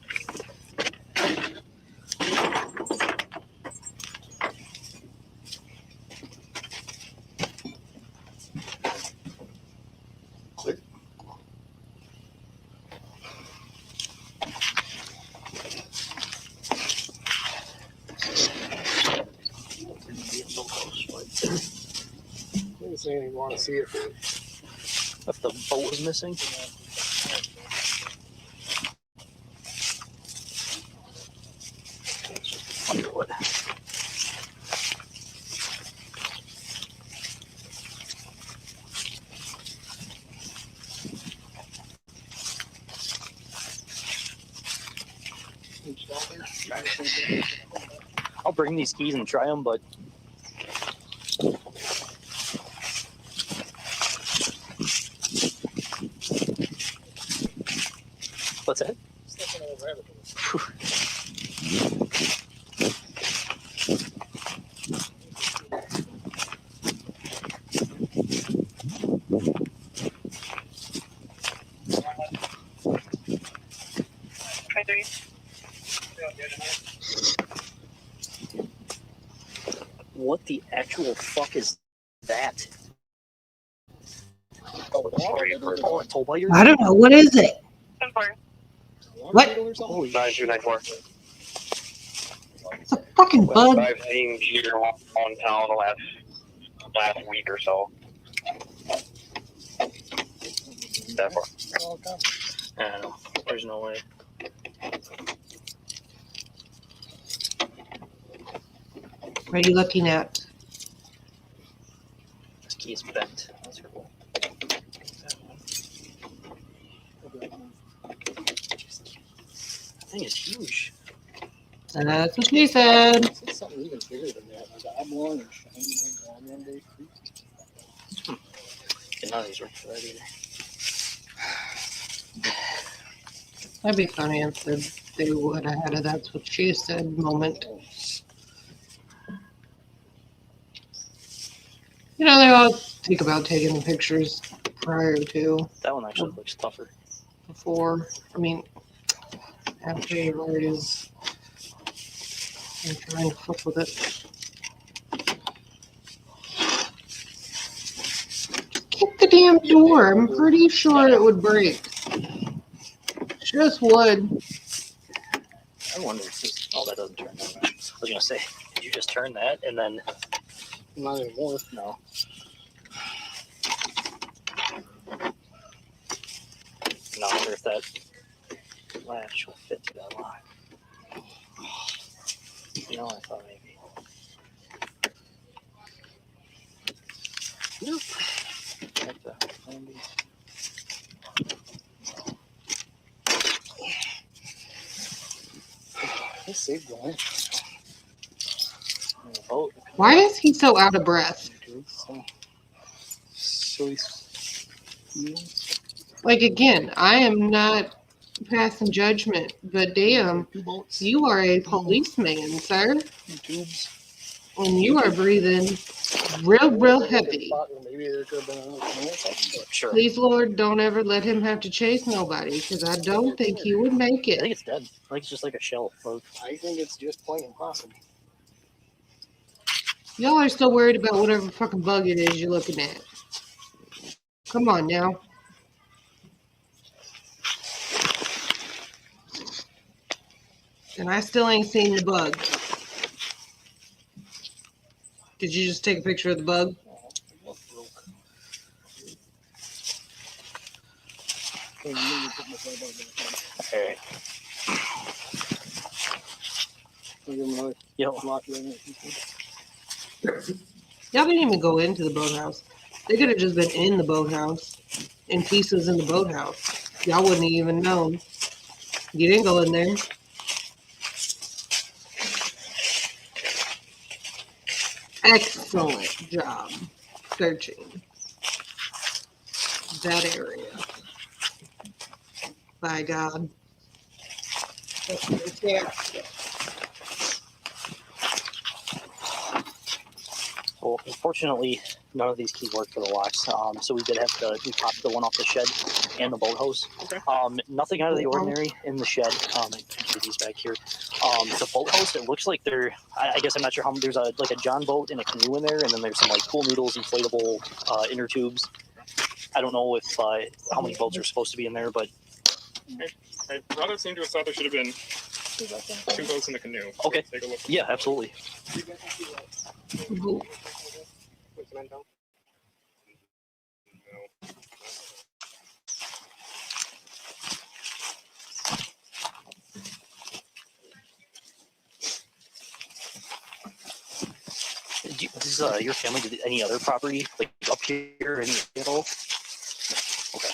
Just anything you want to see if the boat was missing. Underwood. I'll bring these keys and try them, but what's that? What the actual fuck is that? Oh, a toll biter? I don't know. What is it? What? Holy 9294. It's a fucking bug. I've seen here on town the last week or so. That far. I don't know. There's no way. What are you looking at? This key is bent. That's cool. That thing is huge. That's what she said. it's something even bigger than that. Like oblong or shiny one day. And none of these work for that either. That'd be funny if they would have had a "that's what she said" moment. You know, they all think about taking the pictures prior to, That one actually looks tougher. before. I mean, after you've already been trying to fuck with it. Kick the damn door. I'm pretty sure it would break. Just would. I wonder if this. Oh, that doesn't turn that way. I was gonna say, did you just turn that and then? Not anymore. No. No, I wonder if that latch will fit to that lock. You know, I thought maybe. Nope. Like that. Maybe. This saved the line. Oh, Why is he so out of breath? So he's Like, again, I am not passing judgment, but damn, two bolts, you are a policeman, sir. two tubes. And you are breathing real heavy. Maybe there could have been another tunnel or something. But sure. Please, Lord, don't ever let him have to chase nobody, because I don't think he would make I it. think it's dead. I think it's just like a shell. I think it's just plain impossible. Y'all are still worried about whatever fucking bug it is you're looking at. Come on now. And I still ain't seen the bug. Did you just take a picture of the bug? Alright. Yo. Y'all didn't even go into the boathouse. They could have just been in the boathouse, in pieces in the boathouse. Y'all wouldn't have even known. You didn't go in there. Excellent job searching that area. By God. It's there. Well, unfortunately, none of these keys work for the locks. So we did have to pop the one off the shed and the boathouse. Okay. Nothing out of the ordinary in the shed. I can see these back here. The boathouse, it looks like I guess I'm not sure how there's a John boat and a canoe in there, and then there's some like pool noodles, inflatable inner tubes. I don't know if how many boats are supposed to be in there, but My brother seemed to have thought there should have been 2 boats in the canoe. Okay. Take a look. yeah, absolutely. Has your family did any other property like up here any at all? Okay.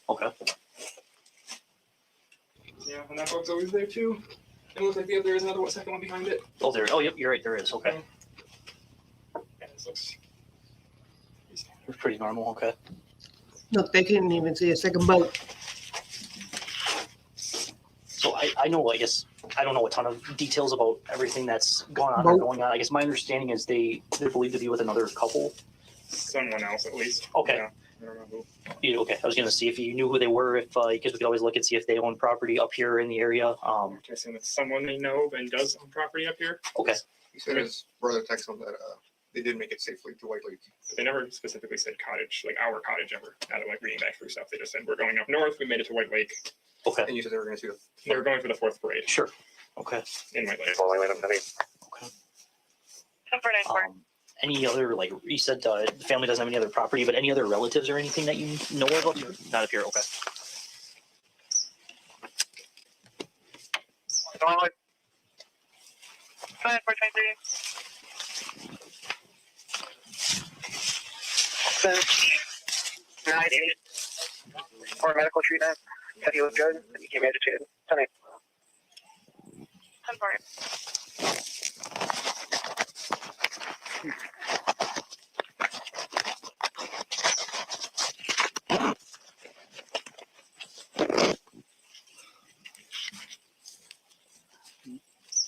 Okay. Yeah, and that boat's always there too. It looks like there is another second one behind it. Oh, there. Oh, yep. You're right. There is. Okay. Yeah, this looks It's pretty normal. Okay. Look, they couldn't even see a second boat. So I know. I guess I don't know a ton of details about everything that's going on or going on. I guess my understanding is they're believed to be with another couple. someone else at least. Okay. Yeah, I don't know who. Okay. I was gonna see if you knew who they were. If because we could always look and see if they own property up here in the area. I assume it's someone they know and does own property up here. Okay. He said his brother texted him that they did make it safely to White Lake. They never specifically said cottage, like our cottage ever. Out of like reading back through stuff, they just said we're going up north. We made it to White Lake. Okay. And you said they were going to see the. They were going for the 4th parade. Sure. Okay. In White Lake. Okay. Any other, like you said, the family doesn't have any other property, but any other relatives or anything that you know of up here? Not up here. Okay. For medical treatment, said he was good, and he came agitated. Tonight.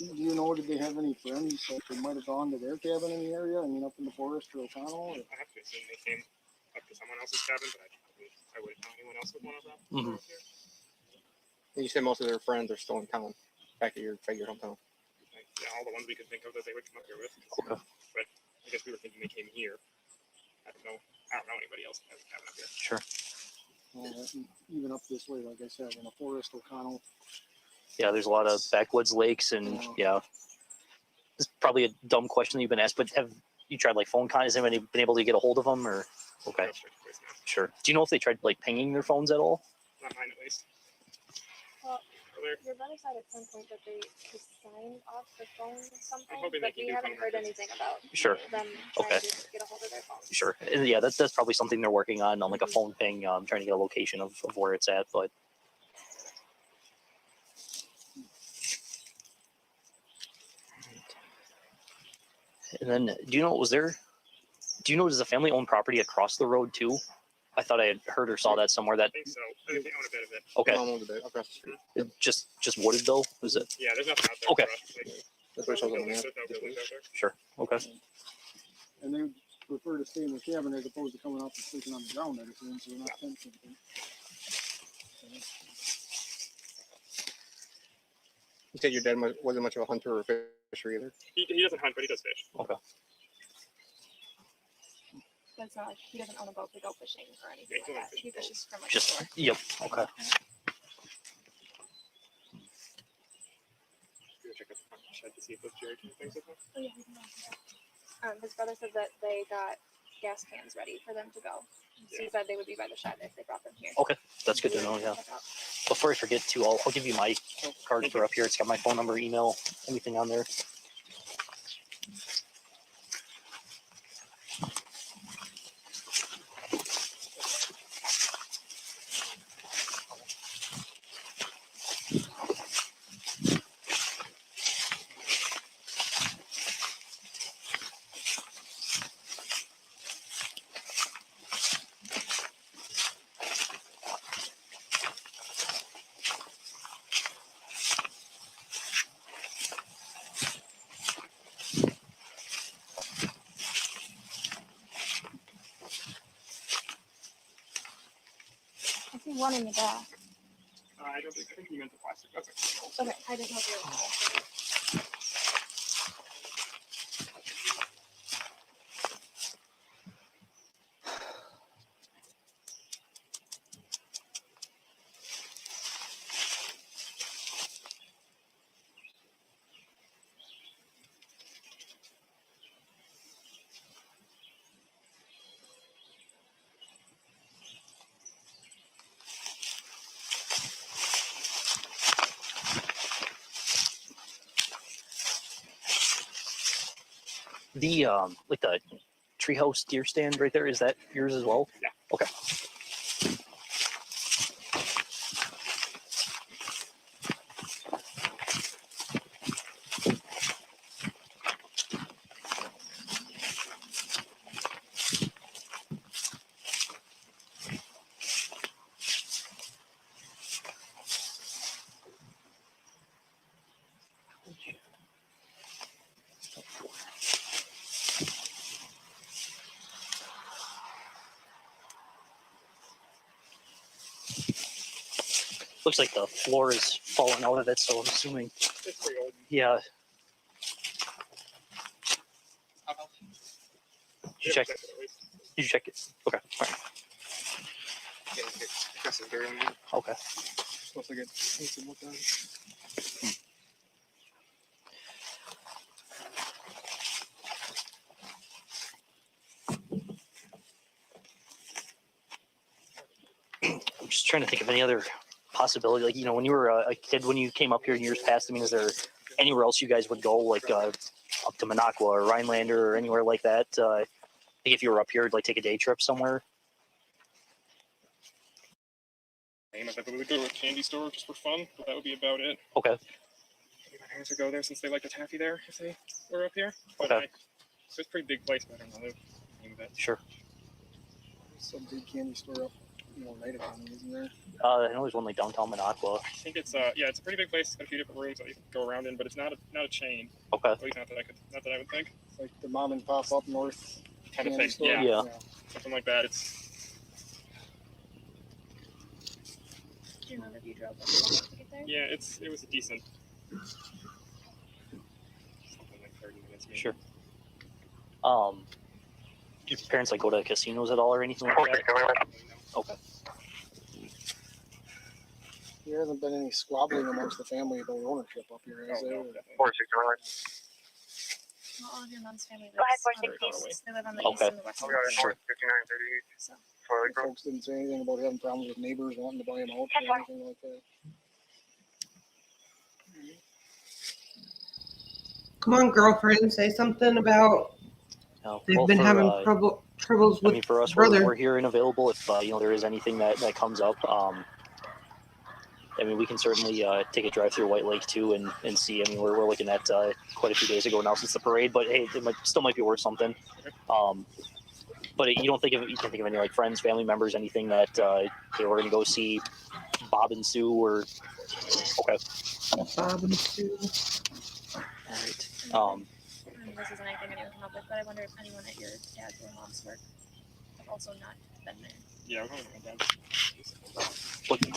Do you know, did they have any friends that they might have gone to their cabin in the area? I mean, up in the forest or O'Connell? Or? I have to assume they came up to someone else's cabin, but I wouldn't know anyone else with one of them. Mhm. And you said most of their friends are still in town, back at your hometown. Like, yeah, all the ones we could think of that they would come up here with. Okay. But I guess we were thinking they came here. I don't know anybody else that has a cabin up here. Sure. Even up this way, like I said, in the forest, O'Connell. Yeah, there's a lot of backwoods lakes, and yeah, this is probably a dumb question that you've been asked, but have you tried like phone contact? Has anybody been able to get a hold of them, or okay, sure. Do you know if they tried like pinging their phones at all? Not mine, at least. Well, your brother said at some point that they signed off the phone or something, hoping but they can we do haven't phone heard records. anything about Sure. them Okay. trying to get a hold of their phones. Sure. And yeah, that's probably something they're working on like a phone ping, trying to get a location of where it's at, but. And then, do you know, does the family own property across the road too? I thought I had heard or saw that somewhere that, I think so. I think they own a bit of it. okay. Mom owned a bit across the street. Just wooded though? Is it? Yeah, there's nothing out there. Okay. For us. Like, That's what it shows on the buildings, map. there's no buildings out there. Sure. Okay. And they prefer to stay in the cabin as opposed to coming up and sleeping on the ground, I assume, so they're not fenced anything. You said your dad wasn't much of a hunter or fisher either. He doesn't hunt, but he does fish. Okay. But it's not like he doesn't own a boat to go fishing or anything Yeah, like that. He fishes from like Just, shore. yep. Okay. Go check out the front shed to see if those jerry can things with them. Oh, yeah, we can go do that. His brother said that they got gas cans ready for them to go. So he said they would be by the shed if they brought them here. Okay. That's good to know. Yeah. Before I forget to, I'll give you my card for up here. It's got my phone number, email, anything on there. I see one in the back. I think you meant the plastic. That's okay. Okay, I didn't know if you were. The like the treehouse deer stand right there, is that yours as well? Yeah. Okay. Looks like the floor is falling out of it, so I'm assuming. It's pretty old. Yeah. How Did you check? Check it at least. Did you check it? Okay. All right. Yeah, I guess it's very on there. Okay. Looks like it needs to look at it. I'm just trying to think of any other possibility. Like, you know, when you were a kid, when you came up here in years past, I mean, is there anywhere else you guys would go, like up to Minocqua or Rhinelander or anywhere like that? I think if you were up here, like take a day trip somewhere. Name of it, but we would go to a candy store just for fun, but that would be about it. Okay. Maybe my parents would go there since they like the taffy there if they were up here. But Okay. So it's a pretty big place, but I don't know the name of it. Sure. There's some big candy store up, right around, isn't there? I know there's one like downtown Minocqua. I think it's yeah, it's a pretty big place. It's got a few different rooms that you can go around in, but it's not a chain. Okay. At least not that I would think. It's like the mom and pop up north Kind of candy thing. store. Yeah. Something like that. It's Do you remember if you drove to get there? yeah, it was a decent. Something like 30 minutes. Maybe. Sure. Do your parents like go to casinos at all or anything like that? Okay. There hasn't been any squabbling amongst the family about ownership up here, has Oh, there? no, definitely. Well, all of your mom's family lives on the east. They live on the east Okay. and the west. Sure. So, The folks didn't say anything about having problems with neighbors wanting to buy them out or anything like that. Come on, girlfriend, say something about No. they've Well, been for, having troubles I with mean, for us, brother. we're here and available if you know there is anything that comes up. I mean, we can certainly take a drive through White Lake too and see. I mean, we're looking at quite a few days ago now since the parade, but hey, it still might be worth something. But you can't think of any like friends, family members, anything that hey, we're gonna go see Bob and Sue or okay. Bob and Sue. All right. this isn't anything anyone come up with, but I wonder if anyone at your dad's or mom's work have also not been there. Yeah, we're going to go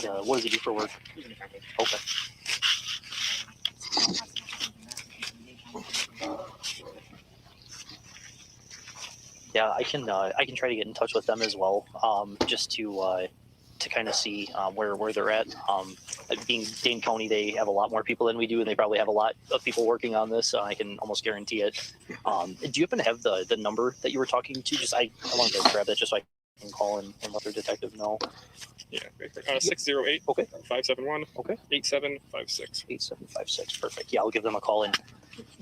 down. What does he do for work? He's an accountant. Okay. Yeah, I can try to get in touch with them as well, just to kind of see where they're at. Being Dane County, they have a lot more people than we do, and they probably have a lot of people working on this. I can almost guarantee it. Do you happen to have the number that you were talking to? Just I want to grab that just so I can call and let their detective know. Yeah, 608 Okay. 571 Okay. 8756. 8756. Perfect. Yeah, I'll give them a call and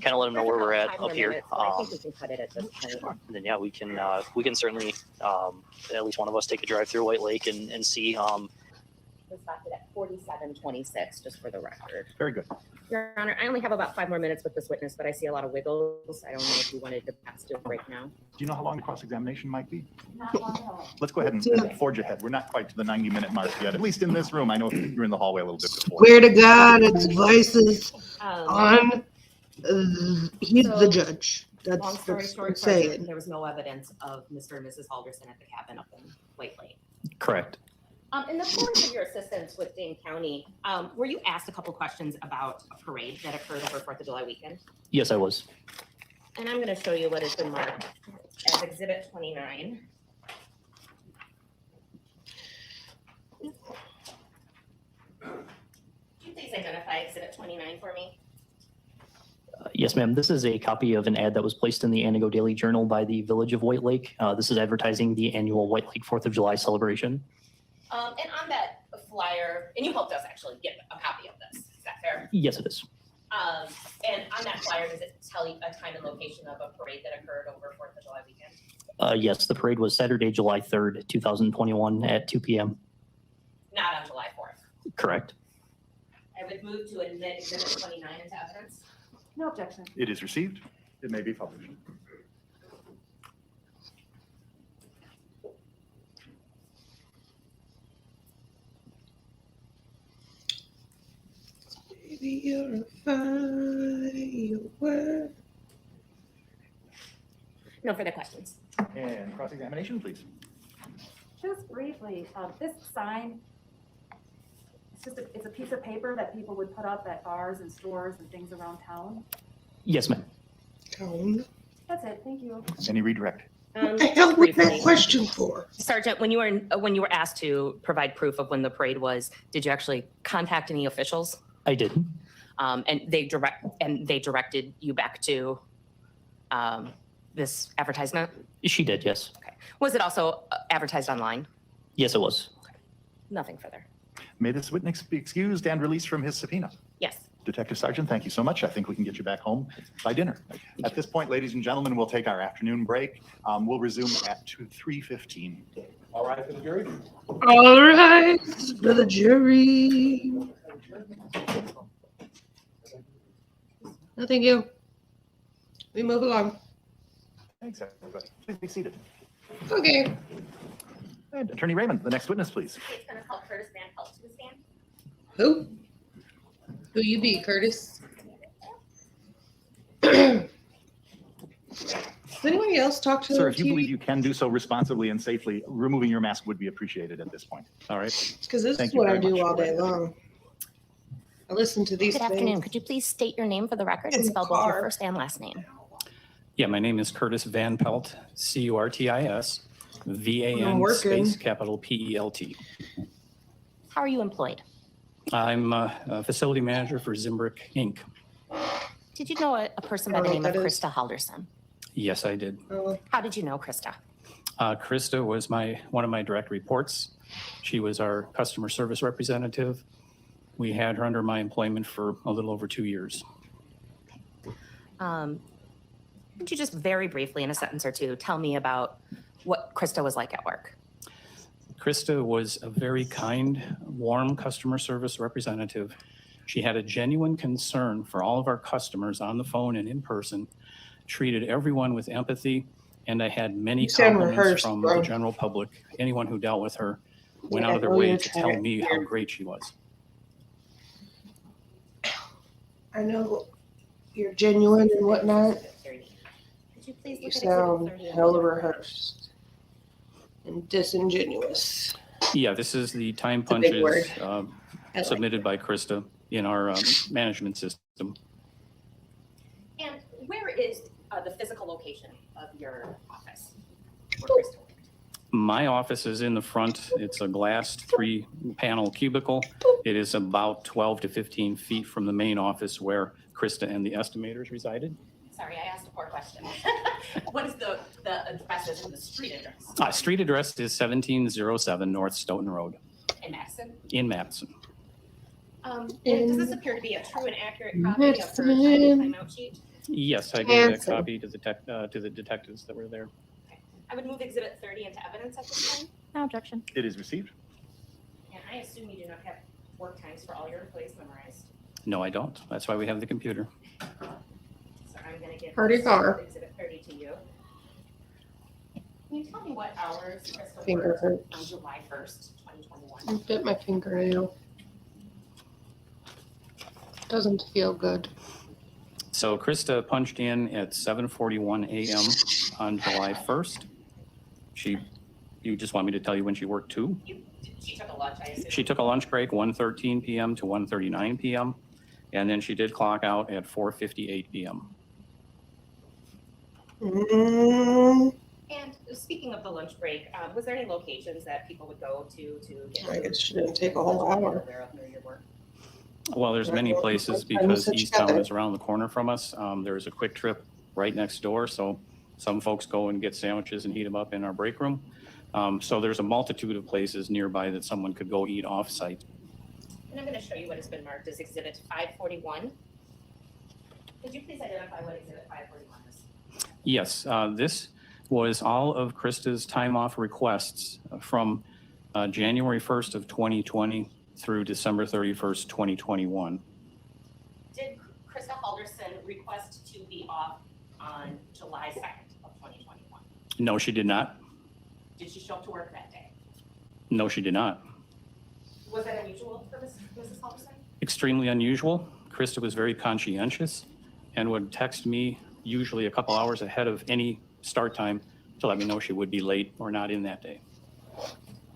kind of let them know where we're at 5 up more here. minutes, but I think we can cut it at this point. And then yeah, we can certainly at least one of us take a drive through White Lake and see. We're stopped at 4726, just for the record. Very good. Your Honor, I only have about 5 more minutes with this witness, but I see a lot of wiggles. I don't know if you wanted to pass to a break now. Do you know how long the cross-examination might be? Not long at all. Let's go ahead and forge ahead. We're not quite to the 90-minute mark yet, at least in this room. I know you're in the hallway a little bit before. Swear to God, it's vices on. He's So, the judge. Long That's story what short, I'm saying. there was no evidence of Mr. and Mrs. Halderson at the cabin up in White Lake. Correct. In the course of your assistance with Dane County, were you asked a couple questions about a parade that occurred over 4th of July weekend? Yes, I was. And I'm going to show you what has been marked as Exhibit 29. Can you please identify Exhibit 29 for me? Yes, ma'am. This is a copy of an ad that was placed in the Antigo Daily Journal by the Village of White Lake. This is advertising the annual White Lake 4th of July celebration. And on that flyer, and you helped us actually get a copy of this, is that fair? Yes, it is. And on that flyer, does it tell you a time and location of a parade that occurred over 4th of July weekend? Yes, the parade was Saturday, July 3rd, 2021 at 2 p.m. Not on July 4th. Correct. I would move to admit Exhibit 29 into evidence. No objection. It is received. It may be published. Baby, you're a firework. No further questions. And cross-examination, please. Just briefly, this sign, it's a piece of paper that people would put up at bars and stores and things around town. Yes, ma'am. Tone. That's it, thank you. Any redirect? What the hell was that question for? Sergeant, when you were asked to provide proof of when the parade was, did you actually contact any officials? I did. And they directed you back to this advertisement? She did, yes. Okay. Was it also advertised online? Yes, it was. Nothing further. May this witness be excused and released from his subpoena. Yes. Detective Sergeant, thank you so much. I think we can get you back home by dinner. At this point, ladies and gentlemen, we'll take our afternoon break. We'll resume at 3:15. All right, for the jury? All right, for the jury. No, thank you. We move along. Thanks, everybody. Please be seated. Okay. And Attorney Raymond, the next witness, please. It's going to call Curtis Van Pelt to the stand. Who? Who you be, Curtis? Does anybody else talk to Sir, the if you believe you can do so responsibly and safely, removing your mask would be appreciated at this point. All right? Because this Thank is you what I very do much. all day long. I listen to these Good things. afternoon. Could you please state your name for the record In and the spell both your car. first and last name? Yeah, my name is Curtis Van Pelt, Curtis, I'm VAN working. space capital PELT. How are you employed? I'm a facility manager for Zimbrick Inc. Did you know a person by the name of Krista Halderson? Yes, I did. How did you know Krista? Krista was one of my direct reports. She was our customer service representative. We had her under my employment for a little over 2 years. Could you just very briefly, in a sentence or two, tell me about what Krista was like at work? Krista was a very kind, warm customer service representative. She had a genuine concern for all of our customers on the phone and in person, treated everyone with empathy, and I had many compliments from the general public. Anyone who dealt with her went out of their way to tell me how great she was. I know you're genuine and whatnot. Could you please You look at sound Exhibit 30? hella rehearsed and disingenuous. Yeah, this is the time It's a big punches like submitted by Krista in our management system. And where is the physical location of your office? Where Krista worked? My office is in the front. It's a glass 3-panel cubicle. It is about 12 to 15 feet from the main office where Krista and the estimators resided. Sorry, I asked a poor question. What is the address and the street address? Street address is 1707 North Stoughton Road In Madison? in Madison. And does this appear to be a true and accurate copy of her Madison. timeout sheet? Yes, I gave a Handsome. copy to the detectives that were there. I would move Exhibit 30 into evidence at this time. No objection. It is received. And I assume you do not have work times for all your employees memorized. No, I don't. That's why we have the computer. So I'm going to give Pretty this far. Exhibit 30 to you. Can you tell me what hours Krista Finger worked on hurts. July 1st, 2021? I bit my fingernail. Doesn't feel good. So Krista punched in at 7:41 a.m. on July 1st. You just want me to tell you when she worked too? She took a lunch, I assume. She took a lunch break 1:13 p.m. to 1:39 p.m. And then she did clock out at 4:58 p.m. And speaking of the lunch break, was there any locations that people would go to get I food? guess she didn't take a whole hour. Aware of near your work? Well, there's many places because Easttown is around the corner from us. There's a Quick Trip right next door, so some folks go and get sandwiches and heat them up in our break room. So there's a multitude of places nearby that someone could go eat off-site. And I'm going to show you what has been marked as Exhibit 541. Could you please identify what Exhibit 541 is? Yes, this was all of Krista's time off requests from January 1st of 2020 through December 31st, 2021. Did Krista Halderson request to be off on July 2nd of 2021? No, she did not. Did she show up to work that day? No, she did not. Was that unusual for Mrs. Halderson? Extremely unusual. Krista was very conscientious and would text me usually a couple hours ahead of any start time to let me know she would be late or not in that day.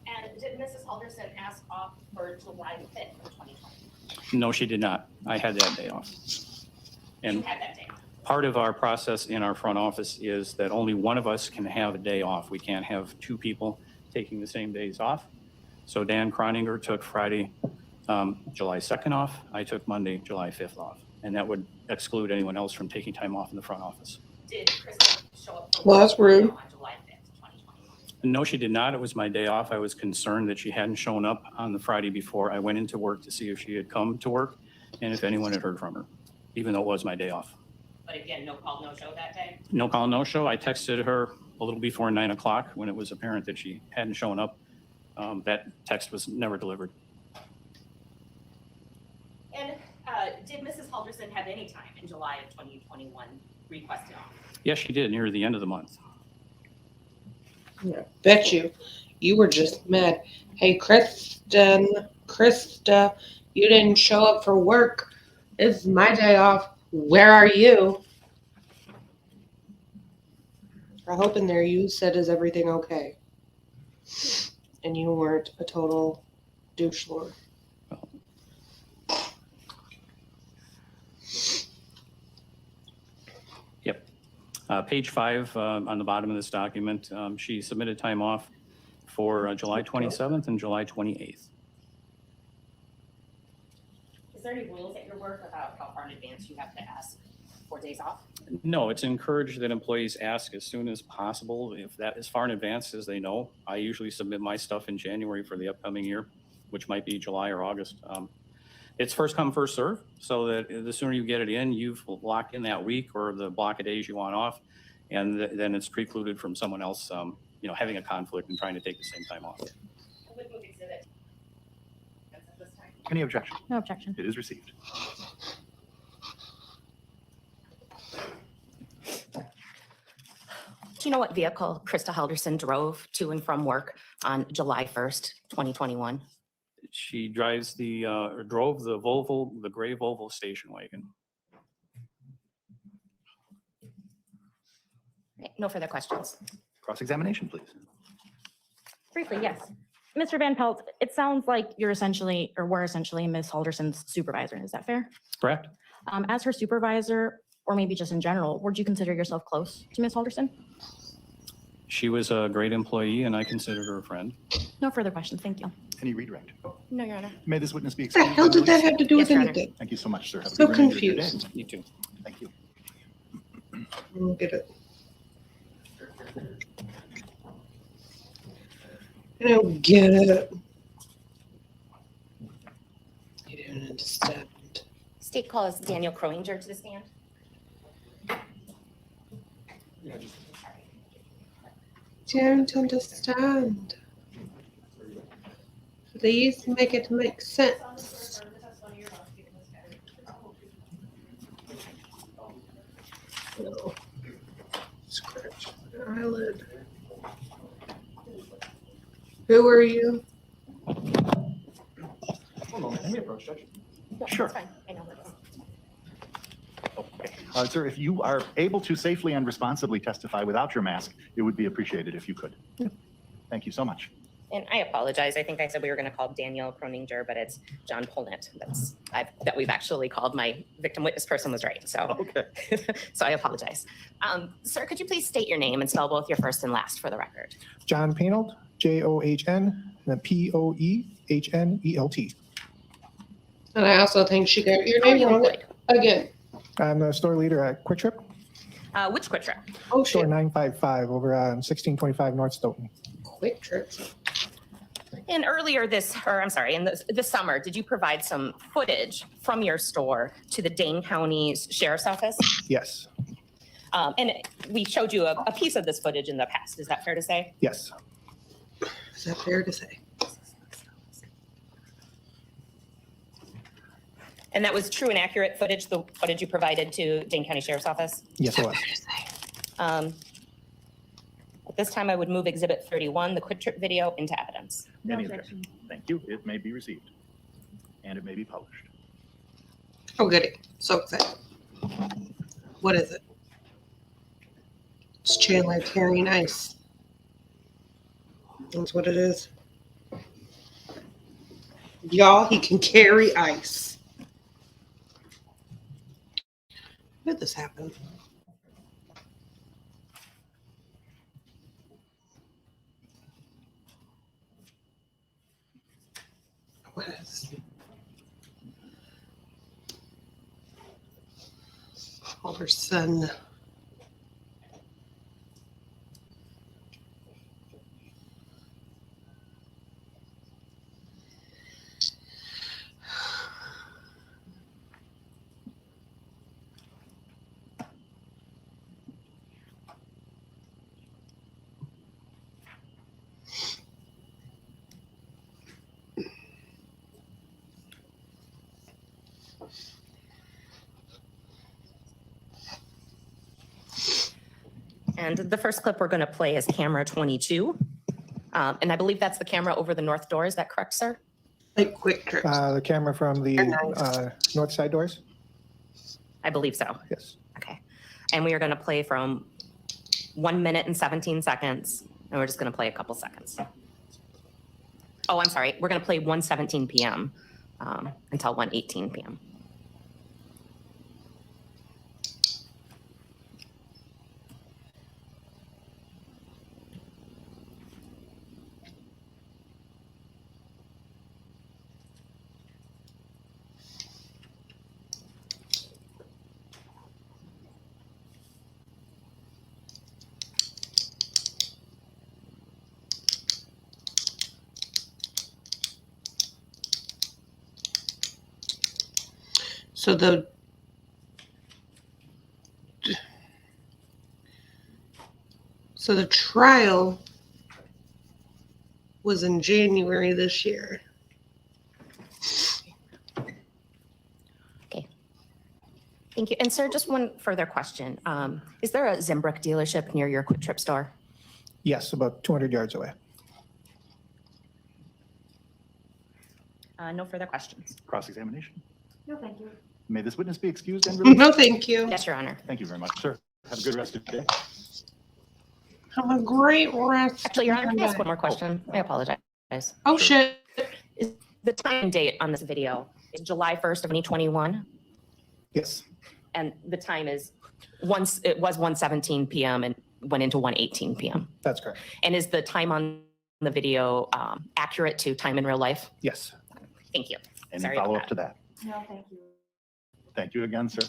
And did Mrs. Halderson ask off for July 5th of 2020? No, she did not. I had that day off. You And had that day. part of our process in our front office is that only one of us can have a day off. We can't have two people taking the same days off. So Dan Croninger took Friday, July 2nd off. I took Monday, July 5th off. And that would exclude anyone else from taking time off in the front office. Did Krista show up for Well, that's rude. on July 5th, 2021? No, she did not. It was my day off. I was concerned that she hadn't shown up on the Friday before. I went into work to see if she had come to work and if anyone had heard from her, even though it was my day off. But again, no call, no show that day? No call, no show. I texted her a little before 9 o'clock when it was apparent that she hadn't shown up. That text was never delivered. And did Mrs. Halderson have any time in July of 2021 requested off? Yes, she did near the end of the month. Yeah, bet you were just mad. Hey, Krista, you didn't show up for work. It's my day off. Where are you? I hope in there you said, is everything okay? And you weren't a total douche lord. Yep. Page 5 on the bottom of this document, she submitted time off for July 27th and July 28th. Is there any rules at your work about how far in advance you have to ask for days off? No, it's encouraged that employees ask as soon as possible, if that is far in advance as they know. I usually submit my stuff in January for the upcoming year, which might be July or August. It's first come, first serve, so that the sooner you get it in, you've locked in that week or the block of days you want off, and then it's precluded from someone else, having a conflict and trying to take the same time off. I would move exhibit. That's at this time. Any objection? No objection. It is received. Do you know what vehicle Krista Halderson drove to and from work on July 1st, 2021? She drove the gray Volvo station wagon. Okay, no further questions. Cross-examination, please. Briefly, yes. Mr. Van Pelt, it sounds like you're essentially, or were essentially Ms. Halderson's supervisor. Is that fair? Correct? As her supervisor, or maybe just in general, would you consider yourself close to Ms. Halderson? She was a great employee and I considered her a friend. No further questions. Thank you. Any redirect? No, Your Honor. May this witness be What the excused. hell did that released. have to do with Yes, Your Honor. anything? Thank you so much, sir. Have a So good remainder of your day. confused. You too. Thank you. Look at it. I don't get it. You don't understand. State calls Daniel Croninger to the stand. Don't understand. Please make it make sense. No. Scratch my eyelid. Who are you? One moment, let me approach, Judge. No, Sure. That's fine. I know what it is. Okay. Sir, if you are able to safely and responsibly testify without your mask, it would be appreciated if you could. Thank you so much. And I apologize. I think I said we were going to call Daniel Kroninger, but it's John Polnett. That we've actually called. My victim witness person was right. So, Okay. so I apologize. Sir, could you please state your name and spell both your first and last for the record? John Painold, John, and then Poehnelt. And I also think she got your How are name you wrong employed? again. I'm the store leader at Quick Trip, Which Quick Trip? Oh, store shit. 955 over on 1625 North Stoughton. Quick Trip. And earlier in the summer, did you provide some footage from your store to the Dane County's Sheriff's Office? Yes, And we showed you a piece of this footage in the past. Is that fair to say? yes, Is that fair to say? And that was true and accurate footage, the footage you provided to Dane County Sheriff's Office? yes, it was. At this time, I would move Exhibit 31, the Quick Trip video, into evidence. Any objection? Thank you. It may be received. And it may be published. Oh, goody. So excited. What is it? It's Chandler carrying ice. That's what it is. Y'all, he can carry ice. When did this happen? What is Halderson? And the first clip we're going to play is camera 22. And I believe that's the camera over the north door. Is that correct, sir? Like Quick Trips. The camera from the north side doors? I believe so. Yes. Okay. And we are going to play from 1 minute and 17 seconds. And we're just going to play a couple seconds. Oh, I'm sorry. We're going to play 1:17 p.m. Until 1:18 p.m. So the trial was in January this year. Okay. Thank you. And sir, just one further question. Is there a Zimbrick dealership near your Quick Trip store? Yes, about 200 yards away. No further questions. Cross-examination. No, thank you. May this witness be excused and released? No, thank you. Yes, Your Honor. Thank you very much, sir. Have a good rest of your day. Have a great rest. Actually, Your Honor, can I ask one more question? I apologize. Oh, shit. Is the time and date on this video is July 1st of 2021? Yes, And the time is it was 1:17 p.m. and went into 1:18 p.m. that's correct. And is the time on the video accurate to time in real life? Yes. Thank you. Any Sorry about follow-up that. to that? No, thank you. Thank you again, sir.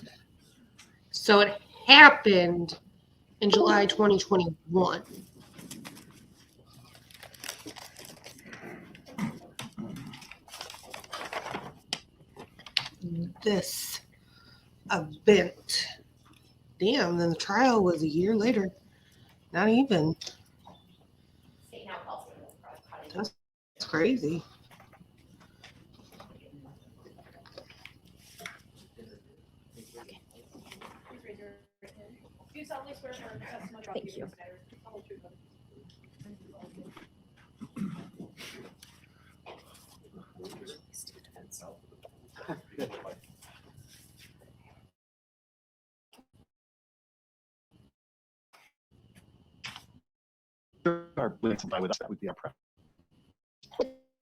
So it happened in July 2021. This event. Damn, then the trial was a year later. Not even. That's crazy. Thank you. Our please comply with us. That would be our preference.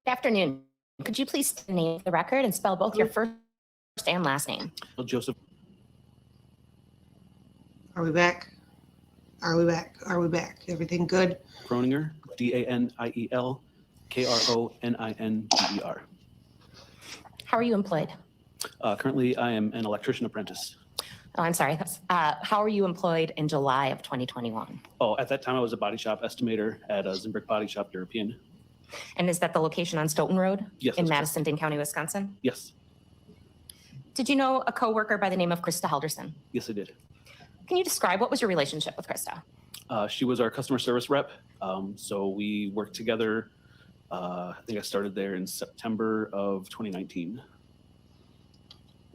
Good afternoon. Could you please state the name of the record and spell both your first and last name? Joseph. Are we back? Are we back? Are we back? Everything good? Croninger, Daniel Kroninger. How are you employed? Currently, I am an electrician apprentice. Oh, I'm sorry. How are you employed in July of 2021? Oh, at that time, I was a body shop estimator at a Zimbrick Body Shop European. And is that the location on Stoughton Road? Yes. In Madison, Dane County, Wisconsin? Yes. Did you know a coworker by the name of Krista Halderson? Yes, I did. Can you describe what was your relationship with Krista? She was our customer service rep. So we worked together. I think I started there in September of 2019.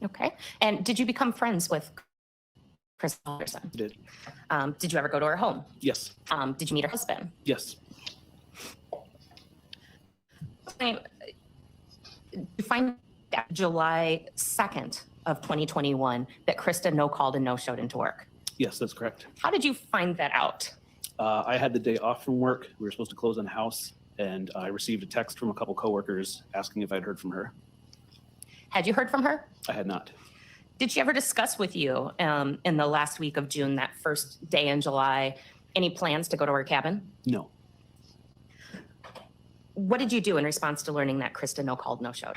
Okay. And did you become friends with Krista Halderson? I did. Did you ever go to her home? Yes. Did you meet her husband? Yes. You find out July 2nd of 2021 that Krista no-called and no-showed into work. Yes, that's correct. How did you find that out? I had the day off from work. We were supposed to close on the house, and I received a text from a couple coworkers asking if I'd heard from her. Had you heard from her? I had not. Did she ever discuss with you in the last week of June, that first day in July, any plans to go to her cabin? No. What did you do in response to learning that Krista no-called, no-showed?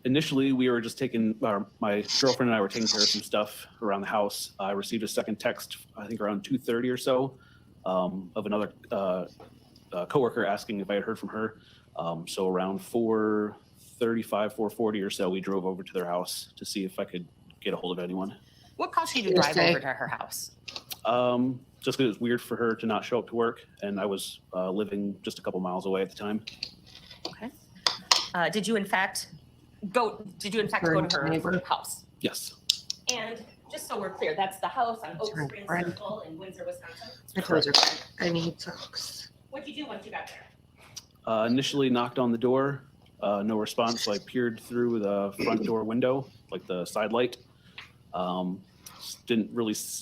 Initially, we were just my girlfriend and I were taking care of some stuff around the house. I received a second text, I think around 2:30 or so, of another coworker asking if I had heard from her. So around 4:35, 4:40 or so, we drove over to their house to see if I could get a hold of anyone. What caused you to drive over to her house? Just because it was weird for her to not show up to work, and I was living just a couple miles away at the time. Okay. Did you in fact go to her house? Yes. And just so we're clear, that's the house on Oak Spring Circle in Windsor, Wisconsin? My clothes are back. I need socks. What'd you do once you got there? Initially knocked on the door, no response, so I peered through the front door window, like the side light.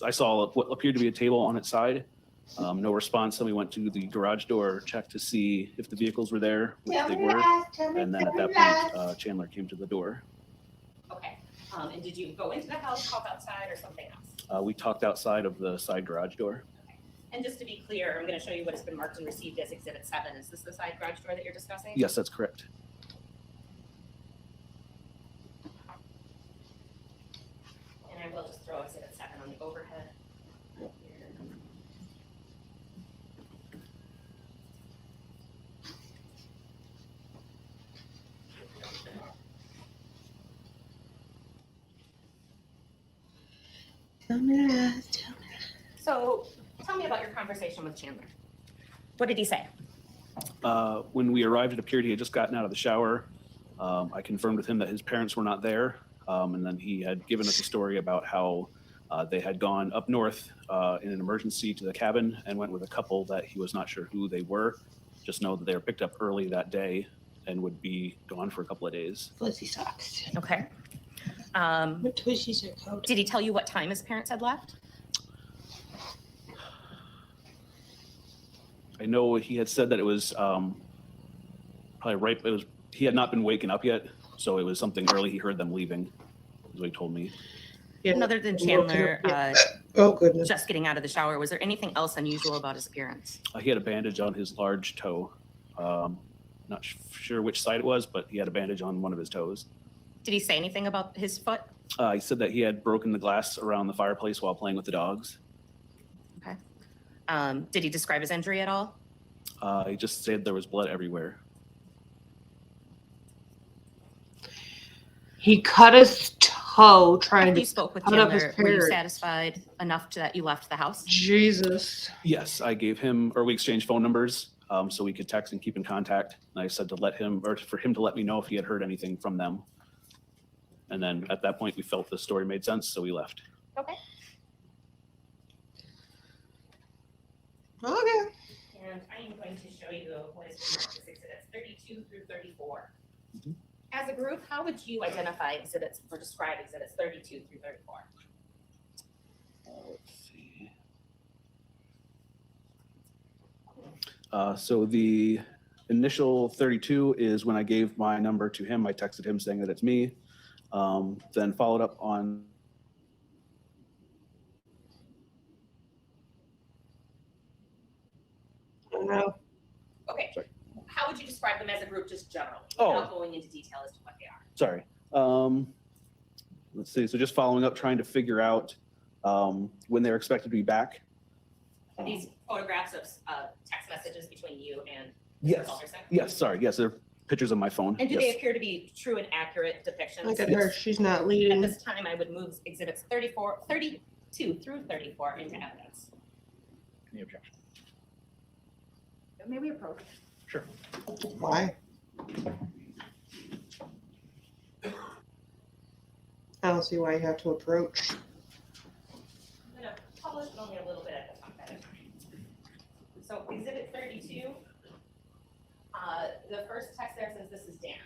I saw what appeared to be a table on its side. No response. Then we went to the garage door, checked to see if the vehicles were there, which they were. And then at that point, Chandler came to the door. Okay. And did you go into the house, talk outside, or something else? We talked outside of the side garage door. Okay. And just to be clear, I'm going to show you what has been marked and received as Exhibit 7. Is this the side garage door that you're discussing? Yes, that's correct. And I will just throw Exhibit 7 on the overhead. So tell me about your conversation with Chandler. What did he say? When we arrived, it appeared he had just gotten out of the shower. I confirmed with him that his parents were not there. And then he had given us a story about how they had gone up north in an emergency to the cabin and went with a couple that he was not sure who they were. Just know that they were picked up early that day and would be gone for a couple of days. Fuzzy socks. Okay. What twisties are coat? Did he tell you what time his parents had left? I know he had said that it was probably right. He had not been waken up yet, so it was something early. He heard them leaving, is what he told me. Yeah. And other than Chandler oh goodness, just getting out of the shower, was there anything else unusual about his appearance? He had a bandage on his large toe. Not sure which side it was, but he had a bandage on one of his toes. Did he say anything about his foot? He said that he had broken the glass around the fireplace while playing with the dogs. Okay. Did he describe his injury at all? He just said there was blood everywhere. he cut his toe trying After to you spoke with cut up his Chandler, were you parrot. satisfied enough that you left the house? Jesus. Yes, I gave him, or we exchanged phone numbers so we could text and keep in contact. And I said to let him, or for him to let me know if he had heard anything from them. And then at that point, we felt the story made sense, so we left. Okay. Okay. And I am going to show you what is marked as exhibits 32 through 34. Mhm. As a group, how would you identify exhibits or describe exhibits 32 through 34? Let's see. So the initial 32 is when I gave my number to him. I texted him saying that it's me. Then followed up on No. Okay. Sorry. How would you describe them as a group, just generally, Oh. without going into detail as to what they are? Sorry. Let's see. So just following up, trying to figure out when they're expected to be back. Are these photographs of text messages between you and Yes. Halderson? Yes. Sorry. Yes, they're pictures of my phone. And do Yes. they appear to be true and accurate depictions? Look at her. She's not leading. At this time, I would move exhibits 32 through 34 into evidence. Any objection? May we approach? Sure. Why? I don't see why you have to approach. I'm gonna publish only a little bit at the top at a time. So exhibit 32, the first text there says this is Dan.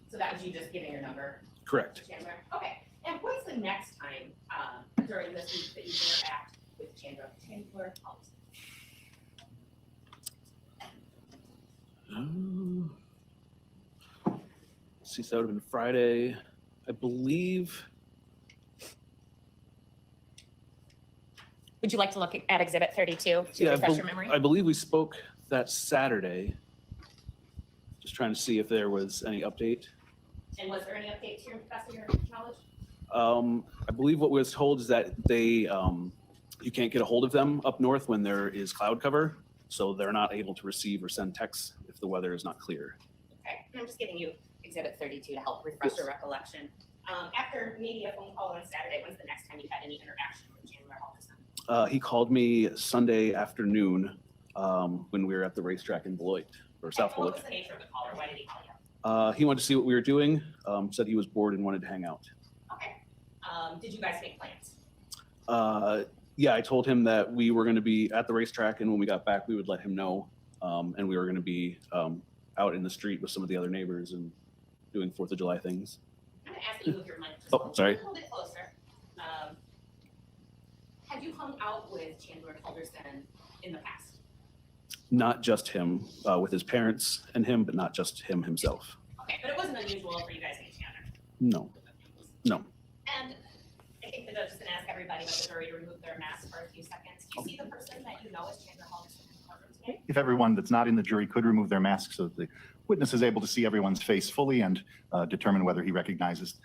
So that was you just giving your number Correct. to Chandler? Okay, and what's the next time during this week that you interact with Chandler Halderson? Let's see, so that would have been Friday, I believe. Would you like to look at exhibit 32 to Yeah, refresh your memory? I believe we spoke that Saturday. Just trying to see if there was any update. And was there any update to your best of your knowledge? I believe what was told is that they, you can't get a hold of them up north when there is cloud cover, so they're not able to receive or send texts if the weather is not clear. Okay, I'm just giving you exhibit 32 to help refresh your recollection. After maybe a phone call on Saturday, when's the next time you had any interaction with Chandler Halderson? He called me Sunday afternoon when we were at the racetrack in Beloit, or South What Beloit. was the nature of the call, or why did he call you? He wanted to see what we were doing, said he was bored and wanted to hang out. Okay. Did you guys make plans? Yeah, I told him that we were going to be at the racetrack, and when we got back, we would let him know. And we were going to be out in the street with some of the other neighbors and doing 4th of July things. I'm going to ask you with your mic. Oh, sorry. A little bit closer. Have you hung out with Chandler Halderson in the past? Not just him, with his parents and him, but not just him himself. Okay, but it wasn't unusual for you guys to get together. No, no. And I think the judge is going to ask everybody with the jury to remove their mask for a few seconds. Do you see the person that you know as Chandler Halderson in the courtroom today? If everyone that's not in the jury could remove their masks so that the witness is able to see everyone's face fully and determine whether he recognizes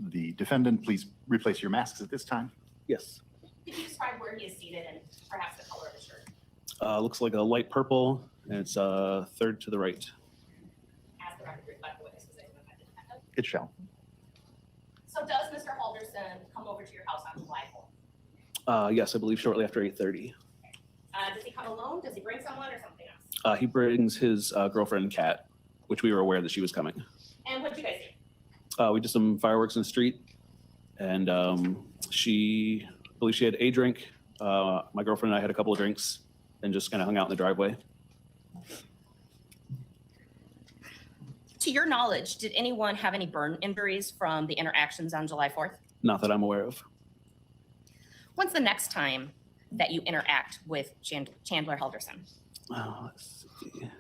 the defendant, please replace your masks at this time. Yes. Could you describe where he is seated and perhaps the color of his shirt? Looks like a light purple, and it's third to the right. As the record reflect the witness was able to the defendant. It shall. So does Mr. Halderson come over to your house on July 4th? Yes, I believe shortly after 8:30. Does he come alone? Does he bring someone or something else? He brings his girlfriend, Kat, which we were aware that she was coming. And what did you guys do? We did some fireworks in the street, and I believe she had a drink. My girlfriend and I had a couple of drinks and just kind of hung out in the driveway. To your knowledge, did anyone have any burn injuries from the interactions on July 4th? Not that I'm aware of. When's the next time that you interact with Chandler Halderson? Let's see.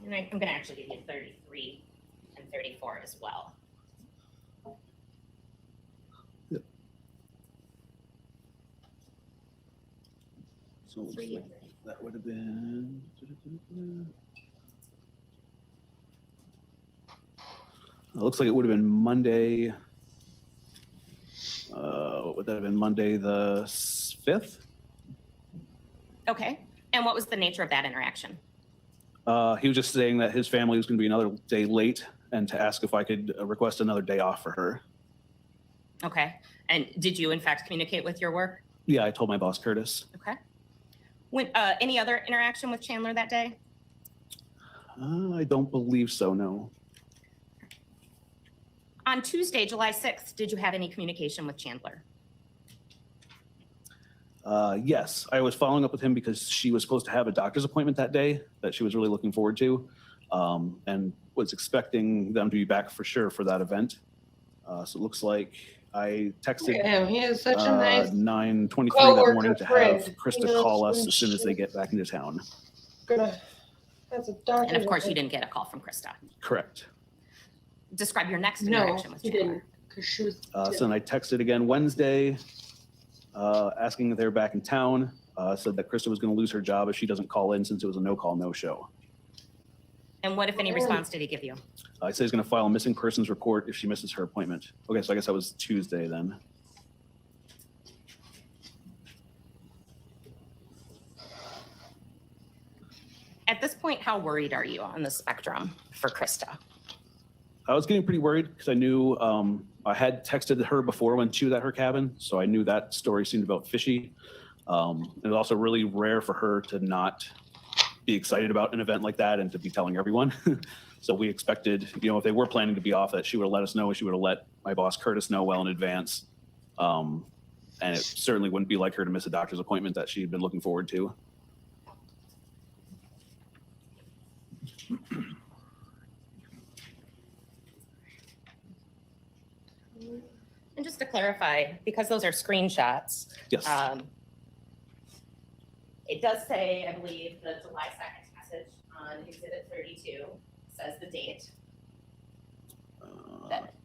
And I'm going to actually give you 33 and 34 as well. Yep. So it looks like that would have been. It looks like it would have been Monday. What would that have been? Monday the 5th? Okay. And what was the nature of that interaction? He was just saying that his family was going to be another day late and to ask if I could request another day off for her. Okay. And did you in fact communicate with your work? Yeah, I told my boss, Curtis. Okay. When, any other interaction with Chandler that day? I don't believe so, no. On Tuesday, July 6th, did you have any communication with Chandler? Yes, I was following up with him because she was supposed to have a doctor's appointment that day that she was really looking forward to, and was expecting them to be back for sure for that event. So it looks like I texted He is such a nice 9:23 that coworker morning to friend. have Krista He knows call us when as soon as they she's get back into town. gonna That's a doctor. And of course, you didn't get a call from Krista. Correct. Describe your next No, interaction with you Chandler. didn't. Because she was. So then I texted again Wednesday, asking if they were back in town. Said that Krista was going to lose her job if she doesn't call in since it was a no-call, no-show. And what, if any, response did he give you? I said he's going to file a missing persons report if she misses her appointment. Okay, so I guess that was Tuesday then. At this point, how worried are you on the spectrum for Krista? I was getting pretty worried because I knew I had texted her before when she was at her cabin, so I knew that story seemed about fishy. It was also really rare for her to not be excited about an event like that and to be telling everyone. So we expected, if they were planning to be off, that she would have let us know. She would have let my boss Curtis know well in advance. And it certainly wouldn't be like her to miss a doctor's appointment that she had been looking forward to. And just to clarify, because those are screenshots. Yes. It does say, I believe, the July 2nd message on Exhibit 32 says the date.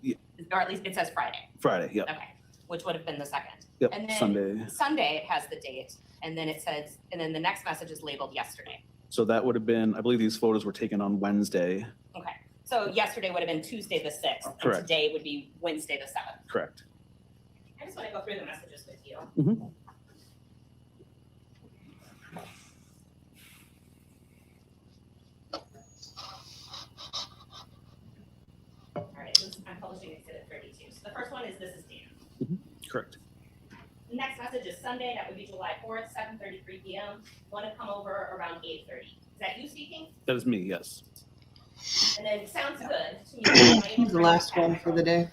Yeah. Or at least it says Friday. Friday, yep. Okay, which would have been the 2nd. Yep, And then Sunday. Sunday it has the date, and then it says, and then the next message is labeled yesterday. So that would have been, I believe these photos were taken on Wednesday. Okay, so yesterday would have been Tuesday the 6th, and Correct. today would be Wednesday the 7th. Correct. I just want to go through the messages with you. Mm-hmm. All right, so I'm publishing Exhibit 32. So the first one is, this is Dan. Mm-hmm. Correct. The next message is Sunday, that would be July 4th, 7:33 p.m. Want to come over around 8:30. Is that you speaking? That is me, yes. And then sounds good to me. The last one for the day.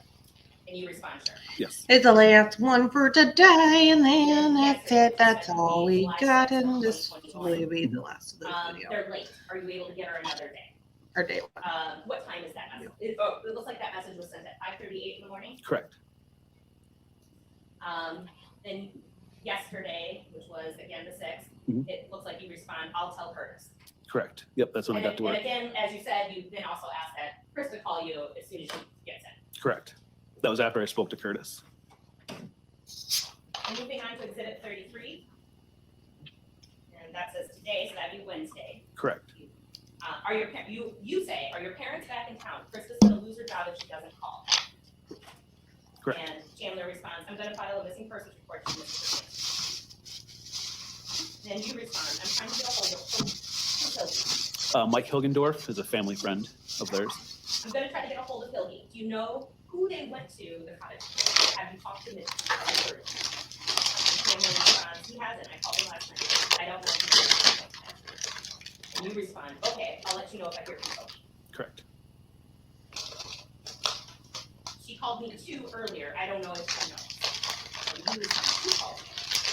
And you respond, sure. Yes. It's the last one for today, and then that's it. That's all we got, and this will be the last of this video. They're late. Are you able to get her another day? Or day one. What time is that message? It looks like that message was sent at 5:38 in the morning. Correct. Then yesterday, which was again the 6th, Mhm. it looks like you respond, I'll tell Curtis. Correct. Yep, that's when I got to work. And again, as you said, you then also asked that Krista call you as soon as she gets in. Correct. That was after I spoke to Curtis. And moving on to Exhibit 33. And that says today, so that'd be Wednesday. Correct. Are your you say, are your parents back in town? Krista's gonna lose her job if she doesn't call. Correct. And Chandler responds, I'm gonna file a missing persons report to Mr. Then you respond, I'm trying to get a hold of Mike Hilgendorf is a family friend of theirs. I'm gonna try to get a hold of Hildy. Do you know who they went to the cottage with? Have you talked to Mr. And Chandler responds, he hasn't. I called him last night. I don't know if he's going to. And you respond, okay, I'll let you know if I hear from Hildy. Correct. She called me too earlier. I don't know if she knows. And you respond, who called me?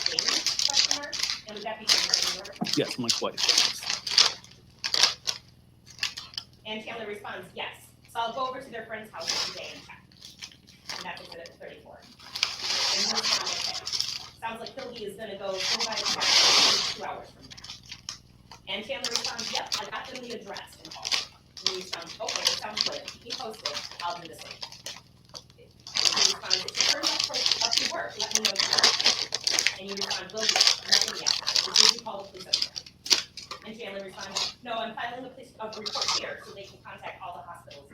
Jamie? Question mark. And would that be Chandler? Yes, my wife. And Chandler responds, yes. So I'll go over to their friend's house today and check. And that's Exhibit 34. And you respond, okay. Sounds like Hildy is gonna go by the house 2 hours from there. And Chandler responds, yep, I got them the address and all. And you respond, okay, sounds good. Keep me posted. I'll do the same. And he responds, if you turn up to work, let me know tomorrow. And you respond, will do. Nothing yet. Did you call the police up there? And Chandler responds, no, I'm filing a police report here so they can contact all the hospitals.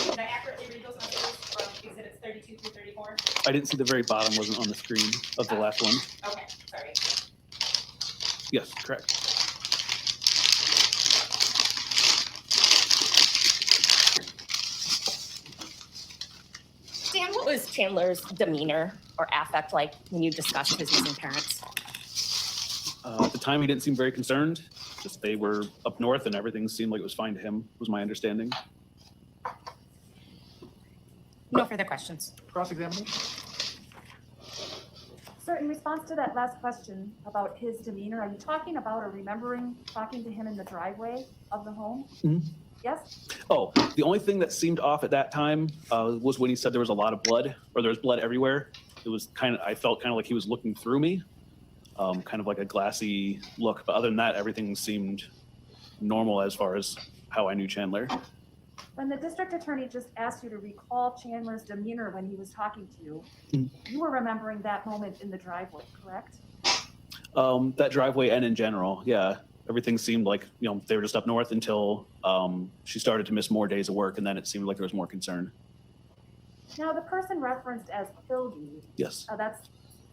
Did I accurately read those messages from Exhibits 32 through 34? I didn't see the very bottom, wasn't on the screen of the last one. Okay, sorry. Yes, correct. Dan, what was Chandler's demeanor or affect like when you discussed his missing parents? At the time, he didn't seem very concerned. Just they were up north and everything seemed like it was fine to him, was my understanding. No further questions. Cross-examination? Sir, in response to that last question about his demeanor, are you talking about or remembering talking to him in the driveway of the home? Mhm. Yes? Oh, the only thing that seemed off at that time was when he said there was a lot of blood, or there was blood everywhere. It was I felt kind of like he was looking through me, kind of like a glassy look. But other than that, everything seemed normal as far as how I knew Chandler. When the district attorney just asked you to recall Chandler's demeanor when he was talking to you, you were remembering that moment in the driveway, correct? That driveway and in general, yeah. Everything seemed like, they were just up north until she started to miss more days of work, and then it seemed like there was more concern. Now, the person referenced as Hilgi, Yes. that's